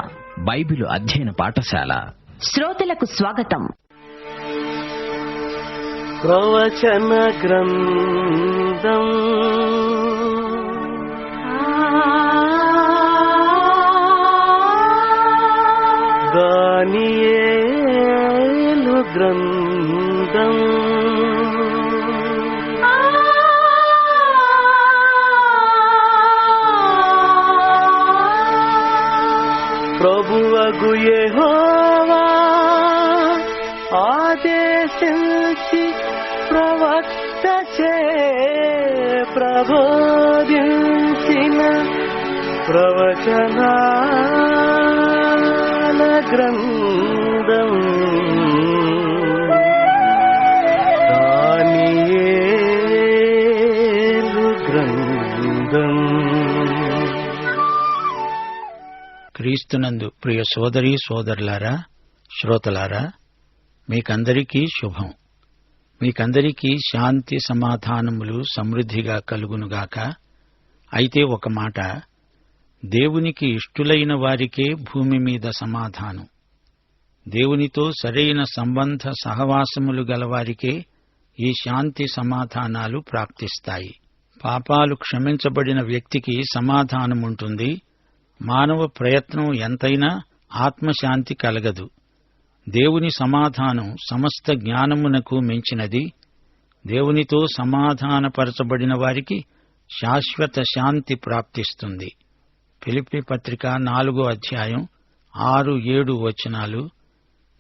బైబిలు అధ్యయన పాఠశాల శ్రోతలకు స్వాగతం. ప్రవచన గ్రంథం దానియేలు గ్రంథం ప్రభువగు యెహోవా ఆదేశించి ప్రవక్తచే ప్రబోధించిన ప్రవచనాల గ్రంథం దానియేలు గ్రంథం. క్రీస్తునందు ప్రియ సోదరీ సోదరులారా, శ్రోతలారా, మీకందరికీ శుభం. మీకందరికీ శాంతి సమాధానములు సమృద్ధిగా కలుగునుగాక. అయితే ఒక మాట, దేవునికి ఇష్టులైన వారికే భూమి మీద సమాధానం. దేవునితో సరైన సంబంధ సహవాసములు గలవారికే ఈ శాంతి సమాధానాలు ప్రాప్తిస్తాయి. పాపాలు క్షమించబడిన వ్యక్తికి సమాధానముంటుంది. మానవ ప్రయత్నం ఎంతైనా ఆత్మశాంతి కలగదు. దేవుని సమాధానం సమస్త జ్ఞానమునకు మించినది. దేవునితో సమాధానపరచబడిన వారికి శాశ్వత శాంతి ప్రాప్తిస్తుంది. ఫిలిప్పీ పత్రిక 4వ అధ్యాయం 6-7 వచనాలు.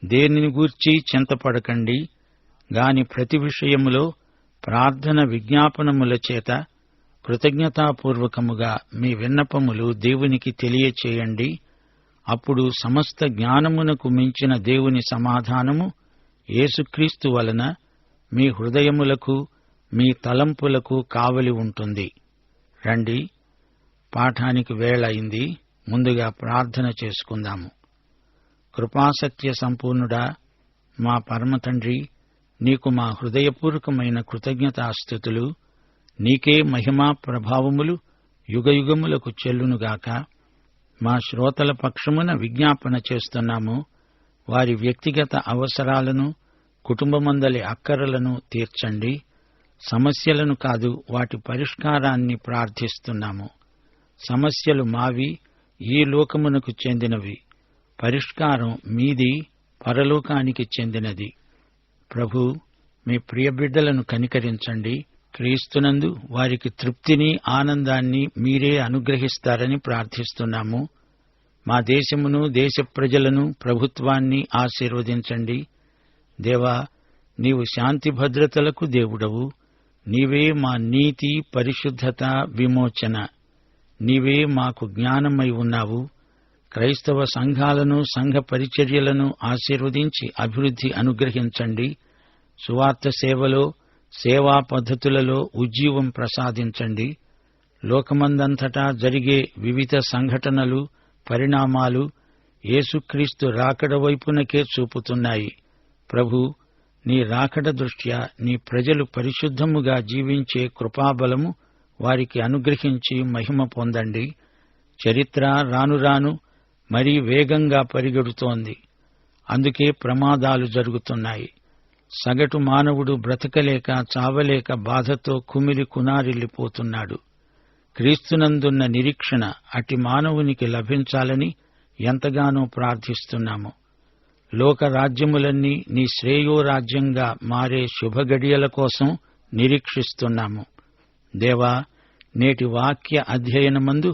దేనిని గూర్చి చింతపడకండి గాని ప్రతి విషయములో ప్రార్థన విజ్ఞాపనముల చేత కృతజ్ఞతాపూర్వకముగా మీ విన్నపములు దేవునికి తెలియచేయండి. అప్పుడు సమస్త జ్ఞానమునకు మించిన దేవుని సమాధానము యేసుక్రీస్తు వలన మీ హృదయములకు మీ తలంపులకు కావలి ఉంటుంది. రండి, పాఠానికి వేళ అయింది. ముందుగా ప్రార్థన చేసుకుందాము. కృపాసత్య సంపూర్ణుడా, మా పరమతండ్రి, నీకు మా హృదయపూర్వకమైన కృతజ్ఞతాస్తుతులు. నీకే మహిమా ప్రభావములు యుగయుగములకు చెల్లునుగాక. మా శ్రోతల పక్షమున విజ్ఞాపన చేస్తున్నాము. వారి వ్యక్తిగత అవసరాలను, కుటుంబమందలి అక్కరలను తీర్చండి. సమస్యలను కాదు, వాటి పరిష్కారాన్ని ప్రార్థిస్తున్నాము. సమస్యలు మావి, ఈ లోకమునకు చెందినవి. పరిష్కారం మీది, పరలోకానికి చెందినది. ప్రభు, మీ ప్రియబిడ్డలను కనికరించండి. క్రీస్తునందు వారికి తృప్తిని, ఆనందాన్ని మీరే అనుగ్రహిస్తారని ప్రార్థిస్తున్నాము. మా దేశమును, దేశ ప్రజలను, ప్రభుత్వాన్ని ఆశీర్వదించండి. దేవా, నీవు శాంతి భద్రతలకు దేవుడవు. నీవే మా నీతి, పరిశుద్ధత, విమోచన. నీవే మాకు జ్ఞానమై ఉన్నావు. క్రైస్తవ సంఘాలను, సంఘ పరిచర్యలను ఆశీర్వదించి అభివృద్ధి అనుగ్రహించండి. సువార్త సేవలో, సేవా పద్ధతులలో ఉజ్జీవం ప్రసాదించండి. లోకమందంతటా జరిగే వివిధ సంఘటనలు, పరిణామాలు యేసుక్రీస్తు రాకడ వైపునకే చూపుతున్నాయి. ప్రభు, నీ రాకడ దృష్ట్యా నీ ప్రజలు పరిశుద్ధముగా జీవించే కృపాబలము వారికి అనుగ్రహించి మహిమ పొందండి. చరిత్ర రాను రాను మరీ వేగంగా పరిగెడుతోంది. అందుకే ప్రమాదాలు జరుగుతున్నాయి. సగటు మానవుడు బ్రతకలేక చావలేక బాధతో కుమిలి కునారిల్లిపోతున్నాడు. క్రీస్తునందున్న నిరీక్షణ అట్టి మానవునికి లభించాలని ఎంతగానో ప్రార్థిస్తున్నాము. లోక రాజ్యములన్నీ నీ శ్రేయోరాజ్యంగా మారే శుభగడియల కోసం నిరీక్షిస్తున్నాము. దేవా, నేటి వాక్య అధ్యయనమందు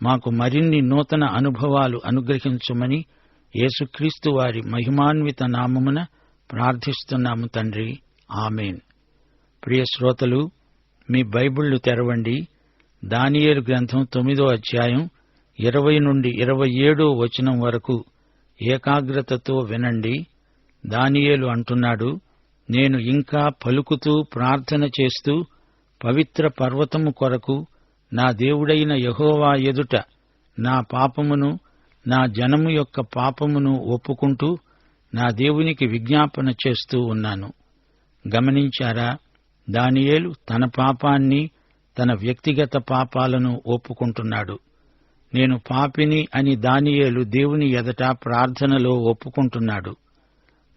మాకు మరిన్ని నూతన అనుభవాలు అనుగ్రహించుమని యేసుక్రీస్తు వారి మహిమాన్విత నామమున ప్రార్థిస్తున్నాము తండ్రి. ఆమేన్. ప్రియ శ్రోతలు, మీ బైబిళ్లు తెరవండి. దానియేలు గ్రంథం 9వ అధ్యాయం 20 నుండి 27వ వచనం వరకు ఏకాగ్రతతో వినండి. దానియేలు అంటున్నాడు, నేను ఇంకా పలుకుతూ ప్రార్థన చేస్తూ పవిత్ర పర్వతము కొరకు నా దేవుడైన యెహోవా ఎదుట నా పాపమును నా జనము యొక్క పాపమును ఒప్పుకుంటూ నా దేవునికి విజ్ఞాపన చేస్తూ ఉన్నాను. గమనించారా? దానియేలు తన పాపాన్ని, తన వ్యక్తిగత పాపాలను ఒప్పుకుంటున్నాడు. నేను పాపిని అని దానియేలు దేవుని ఎదట ప్రార్థనలో ఒప్పుకుంటున్నాడు.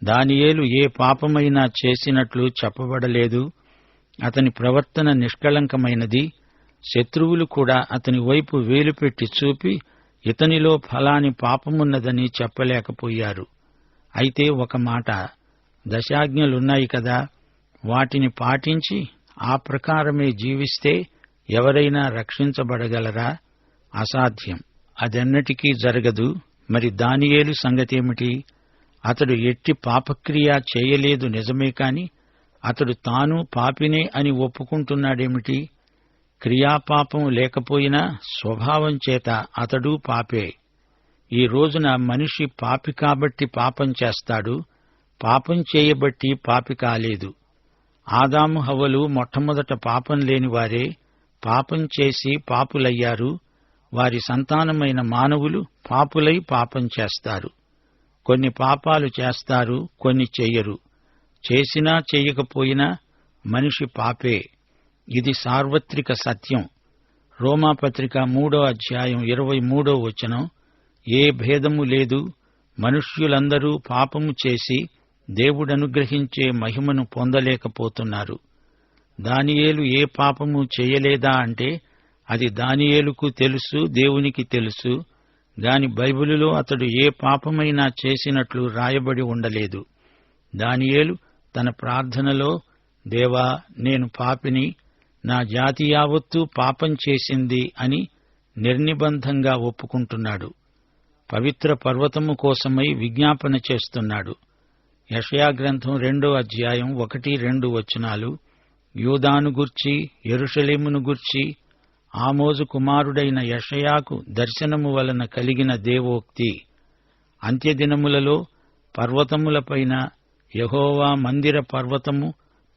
దానియేలు ఏ పాపమైనా చేసినట్లు చెప్పబడలేదు. అతని ప్రవర్తన నిష్కళంకమైనది. శత్రువులు కూడా అతని వైపు వేలుపెట్టి చూపి ఇతనిలో ఫలాని పాపమున్నదని చెప్పలేకపోయారు. అయితే ఒక మాట, దశాజ్ఞలున్నాయి కదా, వాటిని పాటించి ఆ ప్రకారమే జీవిస్తే ఎవరైనా రక్షించబడగలరా? అసాధ్యం. అదెన్నటికీ జరగదు. మరి దానియేలు సంగతేమిటి? అతడు ఎట్టి పాపక్రియ చేయలేదు నిజమే కాని అతడు తాను పాపినే అని ఒప్పుకుంటున్నాడేమిటి? క్రియాపాపం లేకపోయినా స్వభావం చేత అతడు పాపే. ఈ రోజున మనిషి పాపి కాబట్టి పాపం చేస్తాడు, పాపం చేయబట్టి పాపి కాలేదు. ఆదాము హవ్వలు మొట్టమొదట పాపం లేనివారే, పాపం చేసి పాపులయ్యారు. వారి సంతానమైన మానవులు పాపులై పాపం చేస్తారు. కొన్ని పాపాలు చేస్తారు, కొన్ని చెయ్యరు. చేసినా చెయ్యకపోయినా మనిషి పాపే. ఇది సార్వత్రిక సత్యం. రోమాపత్రిక 3వ అధ్యాయం 23వ వచనం, ఏ భేదము లేదు, మనుష్యులందరూ పాపము చేసి దేవుడనుగ్రహించే మహిమను పొందలేకపోతున్నారు. దానియేలు ఏ పాపము చేయలేదా అంటే అది దానియేలుకు తెలుసు, దేవునికి తెలుసు. గాని బైబిలులో అతడు ఏ పాపమైనా చేసినట్లు రాయబడి ఉండలేదు. దానియేలు తన ప్రార్థనలో, దేవా, నేను పాపిని, నా జాతి యావత్తూ పాపం చేసింది అని నిర్నిబంధంగా ఒప్పుకుంటున్నాడు. పవిత్ర పర్వతము కోసమై విజ్ఞాపన చేస్తున్నాడు. యెషయా గ్రంథం 2వ అధ్యాయం 1-2 వచనాలు, యూదాను గూర్చి, యెరూషలేమును గూర్చి ఆమోజు కుమారుడైన యెషయాకు దర్శనము వలన కలిగిన దేవోక్తి. అంత్యదినములలో పర్వతములపైన యెహోవా మందిర పర్వతము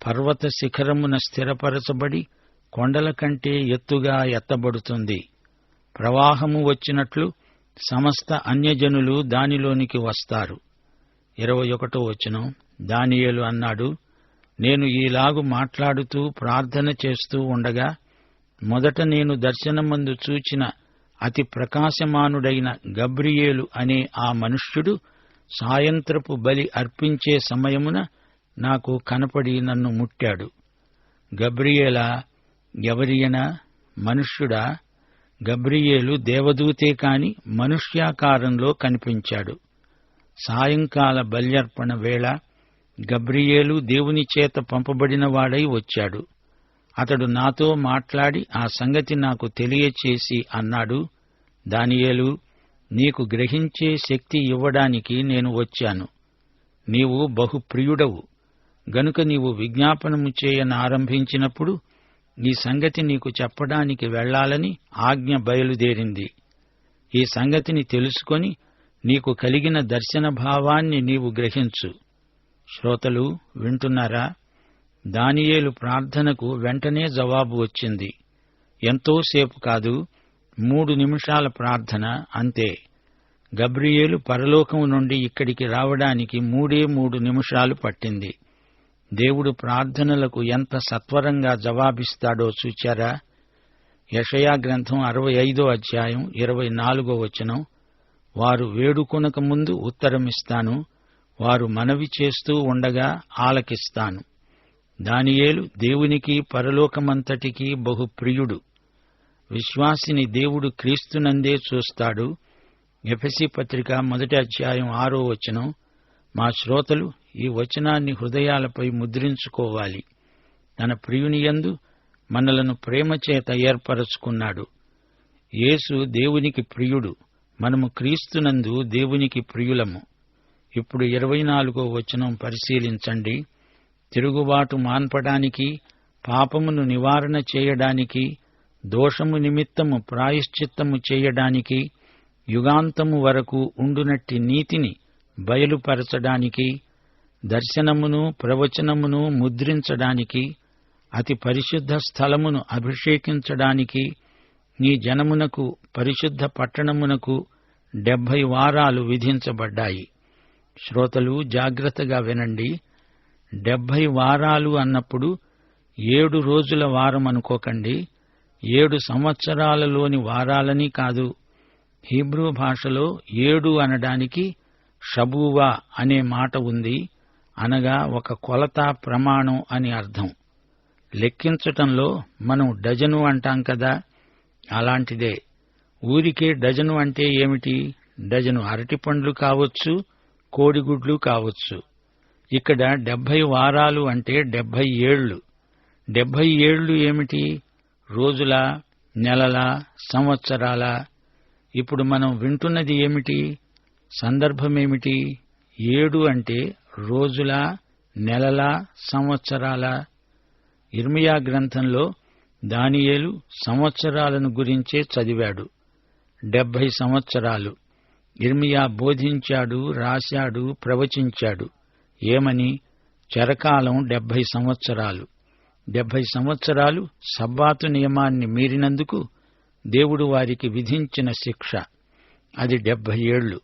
పర్వత శిఖరమున స్థిరపరచబడి కొండల కంటే ఎత్తుగా ఎత్తబడుతుంది. ప్రవాహము వచ్చినట్లు సమస్త అన్యజనులు దానిలోనికి వస్తారు. 21వ వచనం, దానియేలు అన్నాడు, నేను ఈలాగు మాట్లాడుతూ ప్రార్థన చేస్తూ ఉండగా మొదట నేను దర్శనమందు చూచిన అతి ప్రకాశమానుడైన గబ్రియేలు అనే ఆ మనుష్యుడు సాయంత్రపు బలి అర్పించే సమయమున నాకు కనపడి నన్ను ముట్టాడు. గబ్రియేలా? ఎవరియనా? మనుష్యుడా? గబ్రియేలు దేవదూతే కాని మనుష్యాకారంలో కనిపించాడు. సాయంకాల బల్యర్పణ వేళ గబ్రియేలు దేవుని చేత పంపబడినవాడై వచ్చాడు. అతడు నాతో మాట్లాడి ఆ సంగతి నాకు తెలియచేసి అన్నాడు, దానియేలు, నీకు గ్రహించే శక్తి ఇవ్వడానికి నేను వచ్చాను. నీవు బహుప్రియుడవు గనుక నీవు విజ్ఞాపనము చేయనారంభించినప్పుడు ఈ సంగతి నీకు చెప్పడానికి వెళ్లాలని ఆజ్ఞ బయలుదేరింది. ఈ సంగతిని తెలుసుకొని నీకు కలిగిన దర్శన భావాన్ని నీవు గ్రహించు. శ్రోతలు వింటున్నారా? దానియేలు ప్రార్థనకు వెంటనే జవాబు వచ్చింది. ఎంతోసేపు కాదు, 3 నిమిషాల ప్రార్థన అంతే. గబ్రియేలు పరలోకం నుండి ఇక్కడికి రావడానికి 3 నిమిషాలు పట్టింది. దేవుడు ప్రార్థనలకు ఎంత సత్వరంగా జవాబిస్తాడో చూచారా? యెషయా గ్రంథం 65 అధ్యాయం 24 వచనం, వారు వేడుకొనక ముందు ఉత్తరమిస్తాను, వారు మనవి చేస్తూ ఉండగా ఆలకిస్తాను. దానియేలు దేవునికి పరలోకమంతటికీ బహు ప్రియుడు. విశ్వాసిని దేవుడు క్రీస్తునందే చూస్తాడు. ఎఫెసీ పత్రిక 1 అధ్యాయం 6 వచనం. మా శ్రోతలు ఈ వచనాన్ని హృదయాలపై ముద్రించుకోవాలి. తన ప్రియునియందు మనలను ప్రేమచేత ఏర్పరచుకున్నాడు. యేసు దేవునికి ప్రియుడు, మనము క్రీస్తునందు దేవునికి ప్రియులము. ఇప్పుడు 24వ వచనం పరిశీలించండి. తిరుగుబాటు మాన్పడానికి, పాపమును నివారణ చేయడానికి, దోషము నిమిత్తము ప్రాయశ్చిత్తము చేయడానికి, యుగాంతము వరకు ఉండునట్టి నీతిని బయలుపరచడానికి, దర్శనమును ప్రవచనమును ముద్రించడానికి, అతి పరిశుద్ధ స్థలమును అభిషేకించడానికి, నీ జనమునకు పరిశుద్ధ పట్టణమునకు 70 వారాలు విధించబడ్డాయి. శ్రోతలు జాగ్రత్తగా వినండి. 70 వారాలు అన్నప్పుడు 7 రోజుల వారం అనుకోకండి, 7 సంవత్సరాలలోని వారాలని కాదు. హీబ్రూ భాషలో 7 అనడానికి షబూవా అనే మాట ఉంది, అనగా ఒక కొలత, ప్రమాణం అని అర్థం. లెక్కించటంలో మనం డజను అంటాం కదా, అలాంటిదే. ఊరికే డజను అంటే ఏమిటి? డజను అరటిపండ్లు కావచ్చు, కోడిగుడ్లు కావచ్చు. ఇక్కడ 70 వారాలు అంటే 70 ఏళ్లు. 70 ఏళ్లు ఏమిటి? రోజుల, నెలల, సంవత్సరాల? ఇప్పుడు మనం వింటున్నది ఏమిటి? సందర్భమేమిటి? 7 అంటే రోజుల, నెలల, సంవత్సరాల. ఇర్మియా గ్రంథంలో దానియేలు సంవత్సరాలను గురించే చదివాడు. 70 సంవత్సరాలు ఇర్మియా బోధించాడు, రాశాడు, ప్రవచించాడు. ఏమని? చెరకాలం 70 సంవత్సరాలు. 70 సంవత్సరాలు సబ్బాతు నియమాన్ని మీరినందుకు దేవుడు వారికి విధించిన శిక్ష. అది 70 ఏళ్లు,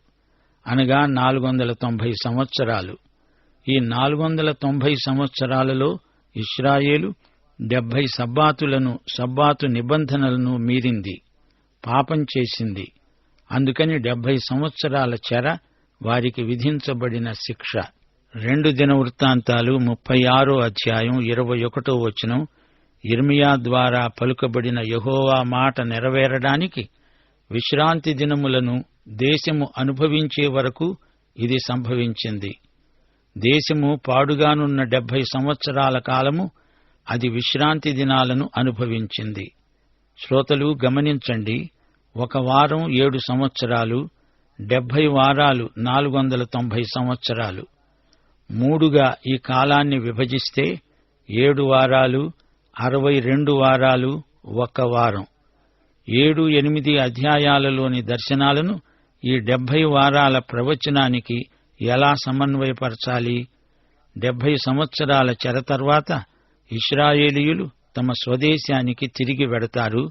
అనగా 490 సంవత్సరాలు. ఈ 490 సంవత్సరాలలో ఇశ్రాయేలు 70 సబ్బాతులను, సబ్బాతు నిబంధనలను మీరింది, పాపం చేసింది. అందుకని 70 సంవత్సరాల చెర వారికి విధించబడిన శిక్ష. 2 దినవృత్తాంతాలు 36 అధ్యాయం 21 వచనం. ఇర్మియా ద్వారా పలుకబడిన యెహోవా మాట నెరవేరడానికి విశ్రాంతి దినములను దేశము అనుభవించే వరకు ఇది సంభవించింది. దేశము పాడుగానున్న 70 సంవత్సరాల కాలము అది విశ్రాంతి దినాలను అనుభవించింది. శ్రోతలు గమనించండి. ఒక వారం 7 సంవత్సరాలు, 70 వారాలు 490 సంవత్సరాలు. 3గా ఈ కాలాన్ని విభజిస్తే 7 వారాలు, 62 వారాలు, 1 వారం. 7, 8 అధ్యాయాలలోని దర్శనాలను ఈ 70 వారాల ప్రవచనానికి ఎలా సమన్వయపరచాలి? 70 సంవత్సరాల చెర తర్వాత ఇశ్రాయేలీయులు తమ స్వదేశానికి తిరిగి వెడతారు.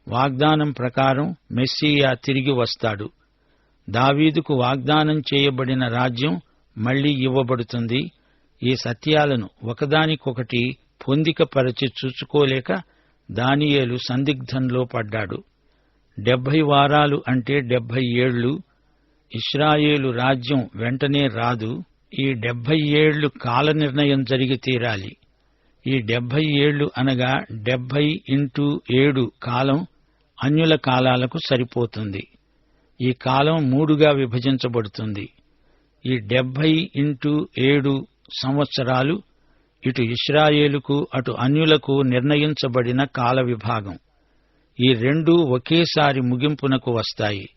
వాగ్దానం ప్రకారం మెస్సీయా తిరిగి వస్తాడు. దావీదుకు వాగ్దానం చేయబడిన రాజ్యం మళ్లీ ఇవ్వబడుతుంది. ఈ సత్యాలను ఒకదానికొకటి పొందికపరచి చూచుకోలేక దానియేలు సందిగ్ధంలో పడ్డాడు. 70 వారాలు అంటే 70 ఏళ్లు. ఇశ్రాయేలు రాజ్యం వెంటనే రాదు. ఈ 70 ఏళ్లు కాల నిర్ణయం జరిగి తీరాలి. ఈ 70 ఏళ్లు అనగా 70 × 7 కాలం అన్యుల కాలాలకు సరిపోతుంది. ఈ కాలం 3గా విభజించబడుతుంది. ఈ 70 × 7 సంవత్సరాలు ఇటు ఇశ్రాయేలుకు అటు అన్యులకు నిర్ణయించబడిన కాల విభాగం. ఈ రెండూ ఒకేసారి ముగింపునకు వస్తాయి.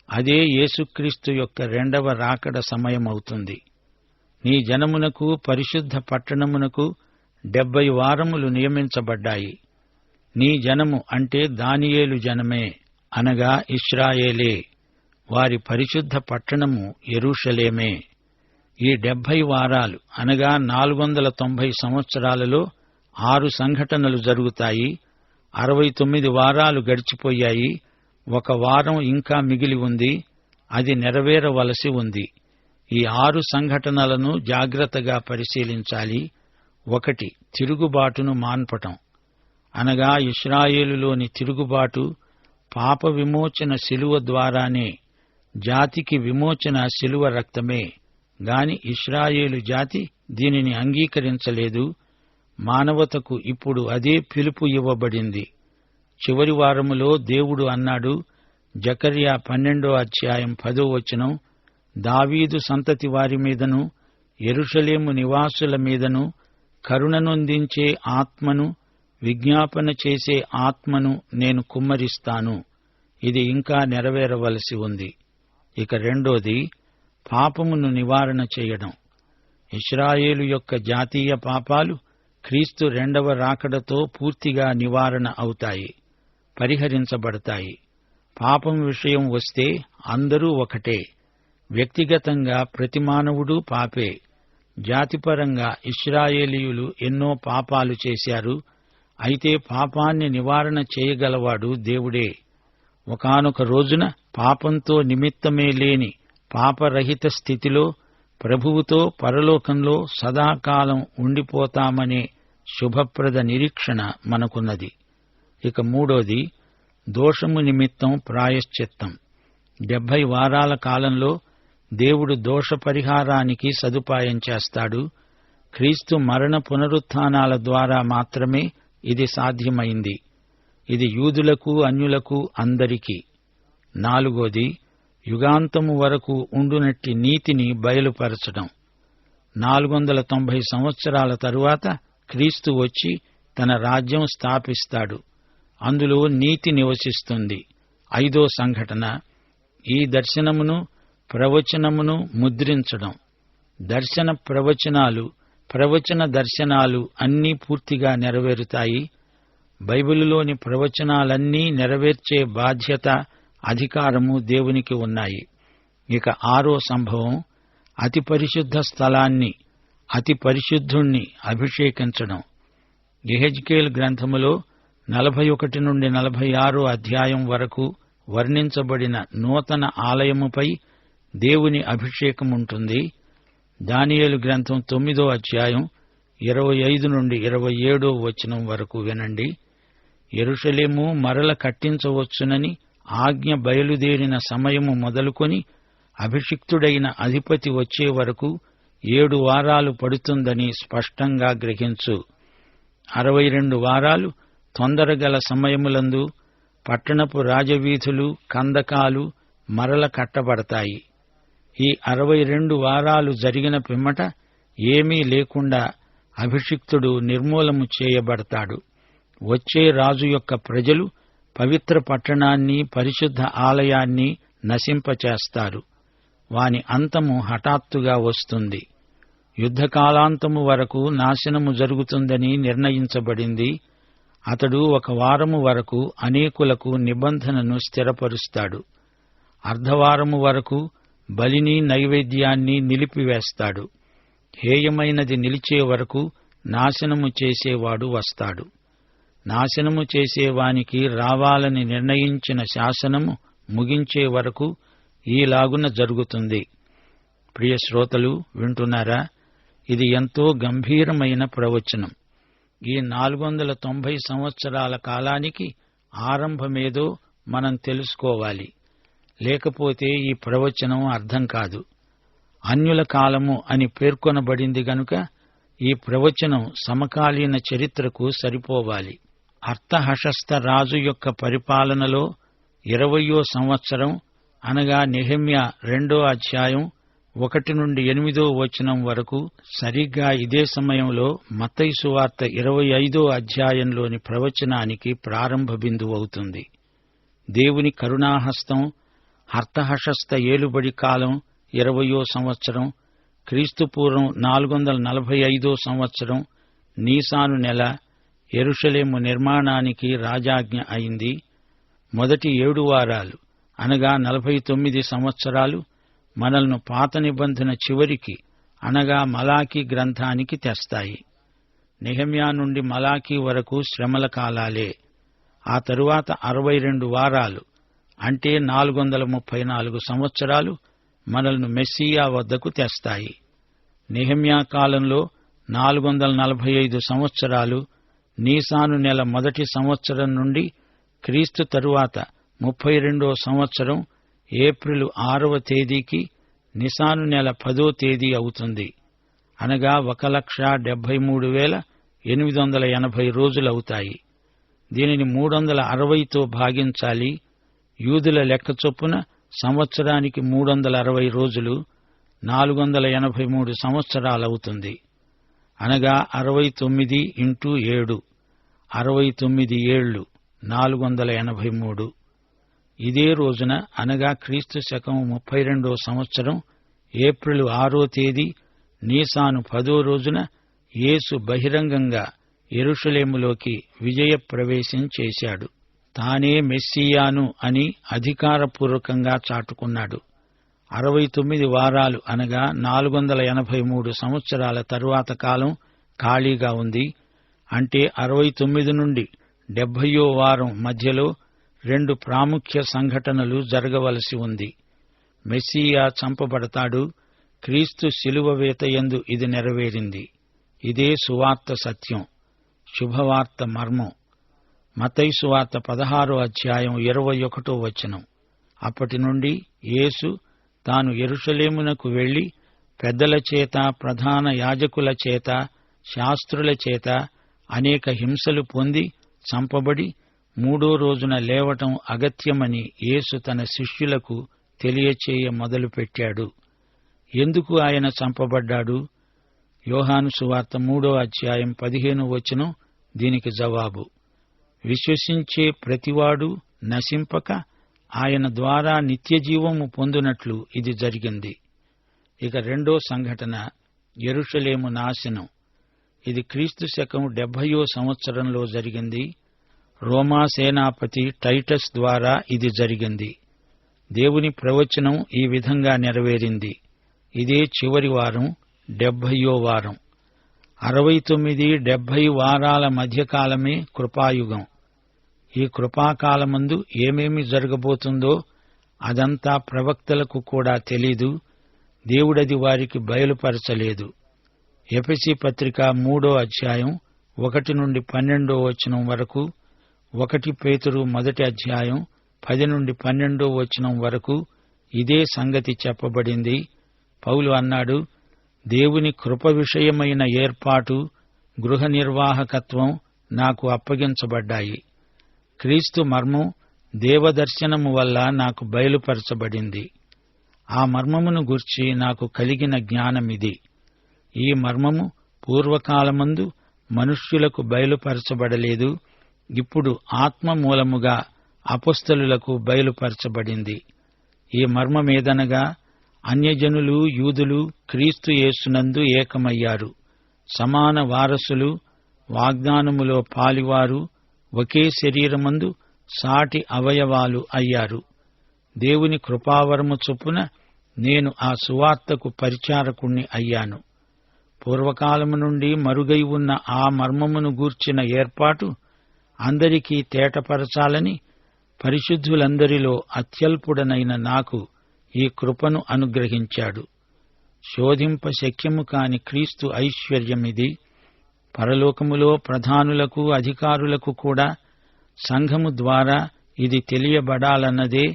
అదే యేసుక్రీస్తు యొక్క 2వ రాకడ సమయమవుతుంది. నీ జనమునకు, పరిశుద్ధ పట్టణమునకు 70 వారములు నియమించబడ్డాయి. నీ జనము అంటే దానియేలు జనమే, అనగా ఇశ్రాయేలే. వారి పరిశుద్ధ పట్టణము యెరూషలేమే. ఈ 70 వారాలు అనగా 490 సంవత్సరాలలో 6 సంఘటనలు జరుగుతాయి. 69 వారాలు గడిచిపోయాయి. 1 వారం ఇంకా మిగిలి ఉంది. అది నెరవేరవలసి ఉంది. ఈ 6 సంఘటనలను జాగ్రత్తగా పరిశీలించాలి. 1. తిరుగుబాటును మాన్పటం. అనగా ఇశ్రాయేలులోని తిరుగుబాటు పాప విమోచన శిలువ ద్వారానే. జాతికి విమోచన శిలువ రక్తమే గాని ఇశ్రాయేలు జాతి దీనిని అంగీకరించలేదు. మానవతకు ఇప్పుడు అదే పిలుపు ఇవ్వబడింది. చివరి వారములో దేవుడు అన్నాడు, జకర్యా 12:10 దావీదు సంతతి వారి మీదను యెరూషలేము నివాసుల మీదను కరుణనొందించే ఆత్మను, విజ్ఞాపన చేసే ఆత్మను నేను కుమ్మరిస్తాను. ఇది ఇంకా నెరవేరవలసి ఉంది. ఇక రెండోది, పాపమును నివారణ చేయడం. ఇశ్రాయేలు యొక్క జాతీయ పాపాలు క్రీస్తు రెండవ రాకడతో పూర్తిగా నివారణ అవుతాయి, పరిహరించబడతాయి. పాపం విషయం వస్తే అందరూ ఒకటే. వ్యక్తిగతంగా ప్రతి మానవుడు పాపే. జాతిపరంగా ఇశ్రాయేలీయులు ఎన్నో పాపాలు చేశారు. అయితే పాపాన్ని నివారణ చేయగలవాడు దేవుడే. ఒకానొక రోజున పాపంతో నిమిత్తమే లేని పాపరహిత స్థితిలో ప్రభువుతో పరలోకంలో సదాకాలం ఉండిపోతామనే శుభప్రద నిరీక్షణ మనకున్నది. ఇక మూడోది, దోషము నిమిత్తం ప్రాయశ్చిత్తం. 70 వారాల కాలంలో దేవుడు దోష పరిహారానికి సదుపాయం చేస్తాడు. క్రీస్తు మరణ పునరుత్థానాల ద్వారా మాత్రమే ఇది సాధ్యమైంది. ఇది యూదులకు, అన్యులకు, అందరికీ. నాలుగోది, యుగాంతము వరకు ఉండునట్టి నీతిని బయలుపరచడం. 490 సంవత్సరాల తరువాత క్రీస్తు వచ్చి తన రాజ్యం స్థాపిస్తాడు. అందులో నీతి నివసిస్తుంది. 5వ సంఘటన, ఈ దర్శనమును ప్రవచనమును ముద్రించడం. దర్శన ప్రవచనాలు, ప్రవచన దర్శనాలు అన్నీ పూర్తిగా నెరవేరుతాయి. బైబిలులోని ప్రవచనాలన్నీ నెరవేర్చే బాధ్యత, అధికారము దేవునికి ఉన్నాయి. ఇక 6వ సంభవం, అతి పరిశుద్ధ స్థలాన్ని, అతి పరిశుద్ధుణ్ణి అభిషేకించడం. యెహెజ్కేలు గ్రంథములో 41 నుండి 46 అధ్యాయం వరకు వర్ణించబడిన నూతన ఆలయముపై దేవుని అభిషేకముంటుంది. దానియేలు గ్రంథం 9వ అధ్యాయం 25 నుండి 27 వరకు వినండి. యెరూషలేము మరల కట్టించవచ్చునని ఆజ్ఞ బయలుదేరిన సమయము మొదలుకొని అభిషిక్తుడైన అధిపతి వచ్చే వరకు 7 వారాలు పడుతుందని స్పష్టంగా గ్రహించు. 62 వారాలు తొందరగల సమయములందు పట్టణపు రాజవీధులు, కందకాలు మరల కట్టబడతాయి. ఈ 62 వారాలు జరిగిన పిమ్మట ఏమీ లేకుండా అభిషిక్తుడు నిర్మూలము చేయబడతాడు. వచ్చే రాజు యొక్క ప్రజలు పవిత్ర పట్టణాన్ని, పరిశుద్ధ ఆలయాన్ని నశింపచేస్తారు. వాని అంతము హఠాత్తుగా వస్తుంది. యుద్ధకాలాంతము వరకు నాశనము జరుగుతుందని నిర్ణయించబడింది. అతడు 1 వారము వరకు అనేకులకు నిబంధనను స్థిరపరుస్తాడు. అర్ధవారము వరకు బలిని, నైవేద్యాన్ని నిలిపివేస్తాడు. హేయమైనది నిలిచే వరకు నాశనము చేసేవాడు వస్తాడు. నాశనము చేసేవానికి రావాలని నిర్ణయించిన శాసనము ముగించే వరకు ఈలాగున జరుగుతుంది. ప్రియ శ్రోతలు, వింటున్నారా? ఇది ఎంతో గంభీరమైన ప్రవచనం. ఈ 490 సంవత్సరాల కాలానికి ఆరంభమేదో మనం తెలుసుకోవాలి. లేకపోతే ఈ ప్రవచనం అర్థం కాదు. అన్యుల కాలము అని పేర్కొనబడింది గనుక ఈ ప్రవచనం సమకాలీన చరిత్రకు సరిపోవాలి. అర్తహషస్త రాజు యొక్క పరిపాలనలో 20వ సంవత్సరం, అనగా నెహెమ్యా 2వ అధ్యాయం 1 నుండి 8 వరకు, సరిగ్గా ఇదే సమయంలో మత్తయి సువార్త 25వ అధ్యాయంలోని ప్రవచనానికి ప్రారంభ బిందువవుతుంది. దేవుని కరుణాహస్తం, అర్తహషస్త ఏలుబడి కాలం 20వ సంవత్సరం, క్రీస్తుపూర్వం 445 సంవత్సరం, నీసాను నెల, యెరూషలేము నిర్మాణానికి రాజాజ్ఞ అయింది. మొదటి 7 వారాలు, అనగా 49 సంవత్సరాలు మనల్ని పాత నిబంధన చివరికి, అనగా మలాకీ గ్రంథానికి తెస్తాయి. నెహెమ్యా నుండి మలాకీ వరకు శ్రమల కాలాలే. ఆ తరువాత 62 వారాలు, అంటే 434 సంవత్సరాలు మనల్ని మెస్సియా వద్దకు తెస్తాయి. నెహెమ్యా కాలంలో 445 సంవత్సరాలు, నీసాను నెల మొదటి సంవత్సరం నుండి క్రీస్తు తరువాత 32వ సంవత్సరం ఏప్రిల్ 6వ తేదీకి నిసాను నెల 10వ తేదీ అవుతుంది. అనగా 1,73,880 రోజులవుతాయి. దీనిని 360తో భాగించాలి. యూదుల లెక్క చొప్పున సంవత్సరానికి 360 రోజులు 483 సంవత్సరాలవుతుంది. అనగా 69 ఇంటూ 7 69 ఏళ్లు 483. ఇదే రోజున అనగా క్రీస్తు శకం 32వ సంవత్సరం ఏప్రిల్ 6వ తేదీ నీసాను 10వ రోజున యేసు బహిరంగంగా యెరూషలేములోకి విజయ ప్రవేశం చేశాడు. తానే మెస్సియాను అని అధికారపూర్వకంగా చాటుకున్నాడు. 69 వారాలు అనగా 483 సంవత్సరాల తరువాత కాలం ఖాళీగా ఉంది. అంటే 69 నుండి 70వ వారం మధ్యలో 2 ప్రాముఖ్య సంఘటనలు జరగవలసి ఉంది. మెస్సియా చంపబడతాడు. క్రీస్తు శిలువ వేతయందు ఇది నెరవేరింది. ఇదే సువార్త సత్యం, శుభవార్త మర్మం. మత్తయి సువార్త 16వ అధ్యాయం 21వ వచనం. అప్పటి నుండి యేసు తాను యెరూషలేమునకు వెళ్లి పెద్దల చేత, ప్రధాన యాజకుల చేత, శాస్త్రుల చేత అనేక హింసలు పొంది చంపబడి 3వ రోజున లేవటం అగత్యమని యేసు తన శిష్యులకు తెలియచేయ మొదలుపెట్టాడు. ఎందుకు ఆయన చంపబడ్డాడు? యోహాను సువార్త 3వ అధ్యాయం 15వ వచనం దీనికి జవాబు. విశ్వసించే ప్రతివాడు నశింపక ఆయన ద్వారా నిత్యజీవము పొందునట్లు ఇది జరిగింది. ఇక రెండో సంఘటన యెరూషలేము నాశనం. ఇది క్రీస్తు శకం 70వ సంవత్సరంలో జరిగింది. రోమా సేనాపతి టైటస్ ద్వారా ఇది జరిగింది. దేవుని ప్రవచనం ఈ విధంగా నెరవేరింది. ఇదే చివరి వారం, 70వ వారం. 69-70 వారాల మధ్యకాలమే కృపాయుగం. ఈ కృపాకాలమందు ఏమేమి జరగబోతుందో అదంతా ప్రవక్తలకు కూడా తెలీదు. దేవుడది వారికి బయలుపరచలేదు. ఎఫెసీ పత్రిక 3వ అధ్యాయం 1 నుండి 12వ వచనం వరకు, 1 పేతురు 1వ అధ్యాయం 10 నుండి 12వ వచనం వరకు ఇదే సంగతి చెప్పబడింది. పౌలు అన్నాడు, దేవుని కృప విషయమైన ఏర్పాటు, గృహ నిర్వాహకత్వం నాకు అప్పగించబడ్డాయి. క్రీస్తు మర్మం దేవదర్శనము వల్ల నాకు బయలుపరచబడింది. ఆ మర్మమును గూర్చి నాకు కలిగిన జ్ఞానమిది. ఈ మర్మము పూర్వకాలమందు మనుష్యులకు బయలుపరచబడలేదు. ఇప్పుడు ఆత్మ మూలముగా అపొస్తలులకు బయలుపరచబడింది. ఈ మర్మమేదనగా అన్యజనులు, యూదులు క్రీస్తు యేసునందు ఏకమయ్యారు. సమాన వారసులు, వాగ్దానములో పాలివారు, ఒకే శరీరమందు సాటి అవయవాలు అయ్యారు. దేవుని కృపావరము చొప్పున నేను ఆ సువార్తకు పరిచారకుణ్ణి అయ్యాను. పూర్వకాలము నుండి మరుగై ఉన్న ఆ మర్మమును గూర్చిన ఏర్పాటు అందరికీ తేటపరచాలని పరిశుద్ధులందరిలో అత్యల్పుడనైన నాకు ఈ కృపను అనుగ్రహించాడు. శోధింప శక్యము కాని క్రీస్తు ఐశ్వర్యమిది. పరలోకములో ప్రధానులకు, అధికారులకు కూడా సంఘము ద్వారా ఇది తెలియబడాలన్నదే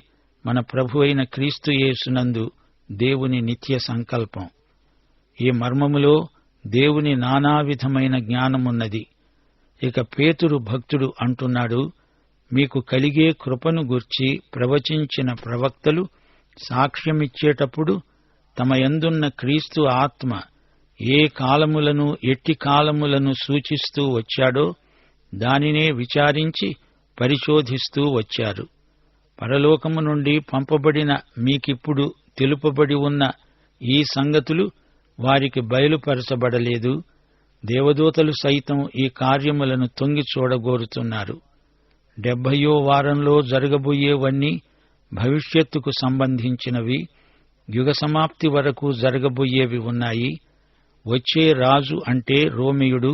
మన ప్రభువైన క్రీస్తు యేసునందు దేవుని నిత్య సంకల్పం. ఈ మర్మములో దేవుని నానావిధమైన జ్ఞానమున్నది. ఇక పేతురు భక్తుడు అంటున్నాడు, మీకు కలిగే కృపను గూర్చి ప్రవచించిన ప్రవక్తలు సాక్ష్యమిచ్చేటప్పుడు తమ యందున్న క్రీస్తు ఆత్మ ఏ కాలములను, ఎట్టి కాలములను సూచిస్తూ వచ్చాడో దానినే విచారించి పరిశోధిస్తూ వచ్చారు. పరలోకము నుండి పంపబడిన మీకిప్పుడు తెలుపబడి ఉన్న ఈ సంగతులు వారికి బయలుపరచబడలేదు. దేవదూతలు సైతం ఈ కార్యములను తొంగి చూడగోరుతున్నారు. 70వ వారంలో జరగబోయేవన్నీ భవిష్యత్తుకు సంబంధించినవి. యుగ సమాప్తి వరకు జరగబోయేవి ఉన్నాయి. వచ్చే రాజు అంటే రోమియుడు.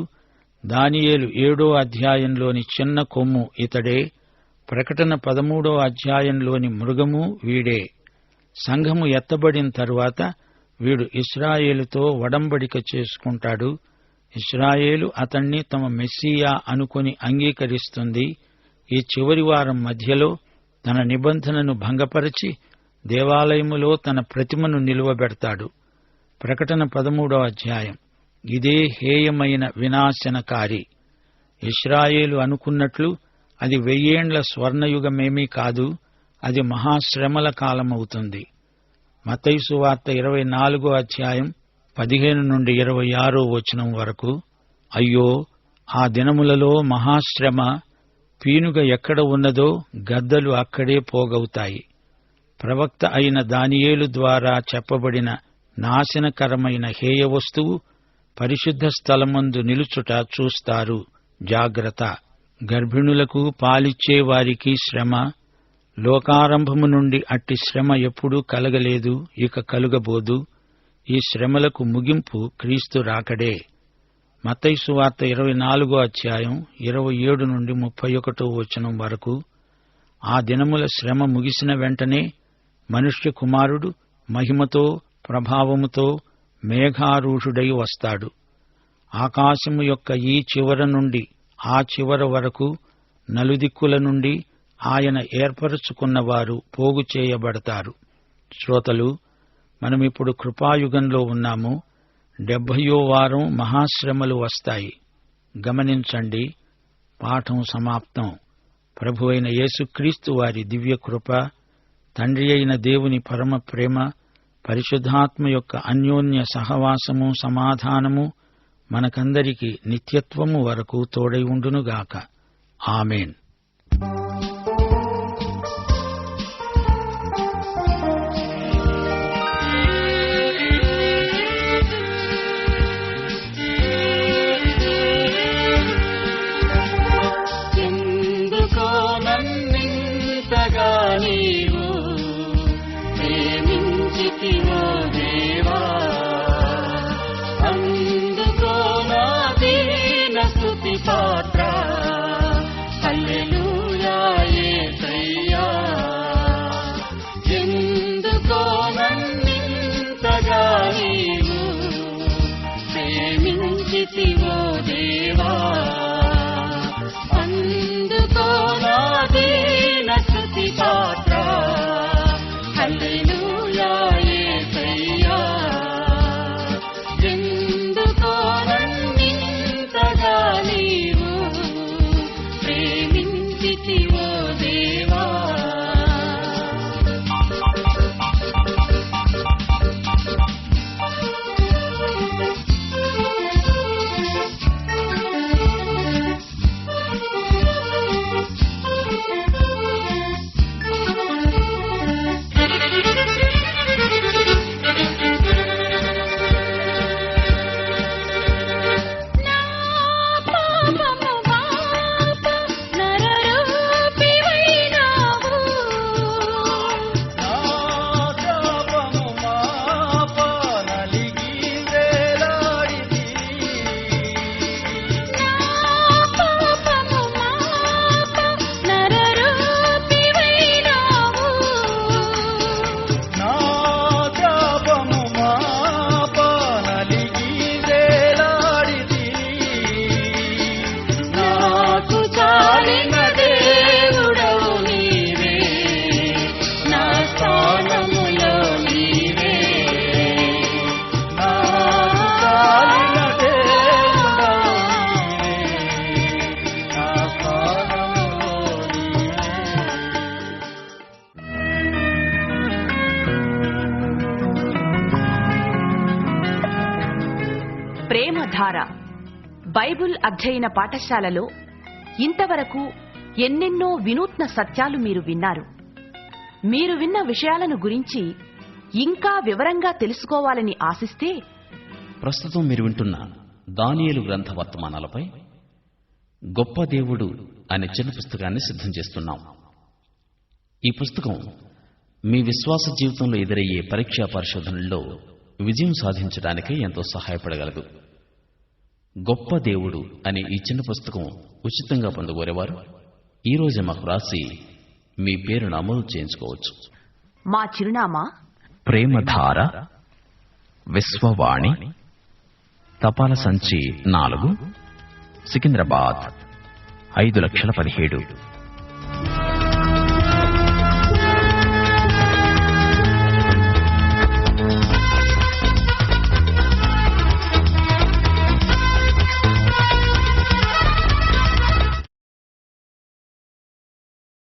దానియేలు 7వ అధ్యాయంలోని చిన్న కొమ్ము ఇతడే. ప్రకటన 13వ అధ్యాయంలోని మృగము వీడే. సంఘము ఎత్తబడిన తరువాత వీడు ఇశ్రాయేలుతో ఒడంబడిక చేసుకుంటాడు. ఇశ్రాయేలు అతణ్ణి తమ మెస్సియా అనుకొని అంగీకరిస్తుంది. ఈ చివరి వారం మధ్యలో తన నిబంధనను భంగపరిచి దేవాలయములో తన ప్రతిమను నిలువబెడతాడు. ప్రకటన 13వ అధ్యాయం. ఇదే హేయమైన వినాశనకారి. ఇశ్రాయేలు అనుకున్నట్లు అది 1000 ఏండ్ల స్వర్ణయుగమేమీ కాదు, అది మహాశ్రమల కాలమవుతుంది. మత్తయి సువార్త 24వ అధ్యాయం 15 నుండి 26వ వచనం వరకు. అయ్యో, ఆ దినములలో మహాశ్రమ, పీనుగ ఎక్కడ ఉన్నదో గద్దలు అక్కడే పోగవుతాయి. ప్రవక్త అయిన దానియేలు ద్వారా చెప్పబడిన నాశనకరమైన హేయ వస్తువు పరిశుద్ధ స్థలమందు నిలుచుట చూస్తారు. జాగ్రత్త. గర్భిణులకు పాలిచ్చే వారికి శ్రమ. లోకారంభము నుండి అట్టి శ్రమ ఎప్పుడూ కలగలేదు, ఇక కలుగబోదు. ఈ శ్రమలకు ముగింపు క్రీస్తు రాకడే. మత్తయి సువార్త 24వ అధ్యాయం 27 నుండి 31వ వచనం వరకు. ఆ దినముల శ్రమ ముగిసిన వెంటనే మనుష్య కుమారుడు మహిమతో ప్రభావముతో మేఘారూఢుడై వస్తాడు. ఆకాశము యొక్క ఈ చివర నుండి ఆ చివర వరకు నలుదిక్కుల నుండి ఆయన ఏర్పరచుకున్నవారు పోగు చేయబడతారు. శ్రోతలు, మనమిప్పుడు కృపాయుగంలో ఉన్నాము. 70వ వారం మహాశ్రమలు వస్తాయి. గమనించండి. పాఠం సమాప్తం. ప్రభు అయిన యేసుక్రీస్తు వారి దివ్య కృప, తండ్రి అయిన దేవుని పరమ ప్రేమ, పరిశుద్ధాత్మ యొక్క అన్యోన్య సహవాసము, సమాధానము మనకందరికీ నిత్యత్వము వరకు తోడై ఉండునుగాక. ఆమేన్. ప్రేమధార బైబిల్ అధ్యయన పాఠశాలలో ఇంతవరకు ఎన్నెన్నో వినూత్న సత్యాలు మీరు విన్నారు. మీరు విన్న విషయాలను గురించి ఇంకా వివరంగా తెలుసుకోవాలని ఆశిస్తే ప్రస్తుతం మీరు వింటున్న దానియేలు గ్రంథ వర్తమానాలపై గొప్ప దేవుడు అనే చిన్న పుస్తకాన్ని సిద్ధం చేస్తున్నాం. ఈ పుస్తకం మీ విశ్వాస జీవితంలో ఎదురయ్యే పరీక్షా పరిశోధనల్లో విజయం సాధించడానికి ఎంతో సహాయపడగలదు. గొప్ప దేవుడు అనే ఈ చిన్న పుస్తకం ఉచితంగా పొందగోరేవారు ఈ రోజే మాకు రాసి మీ పేరు నమోదు చేయించుకోవచ్చు. మా చిరునామా ప్రేమధార, విశ్వవాణి, తపాలా సంచి 4, సికింద్రాబాద్ 5,17,000.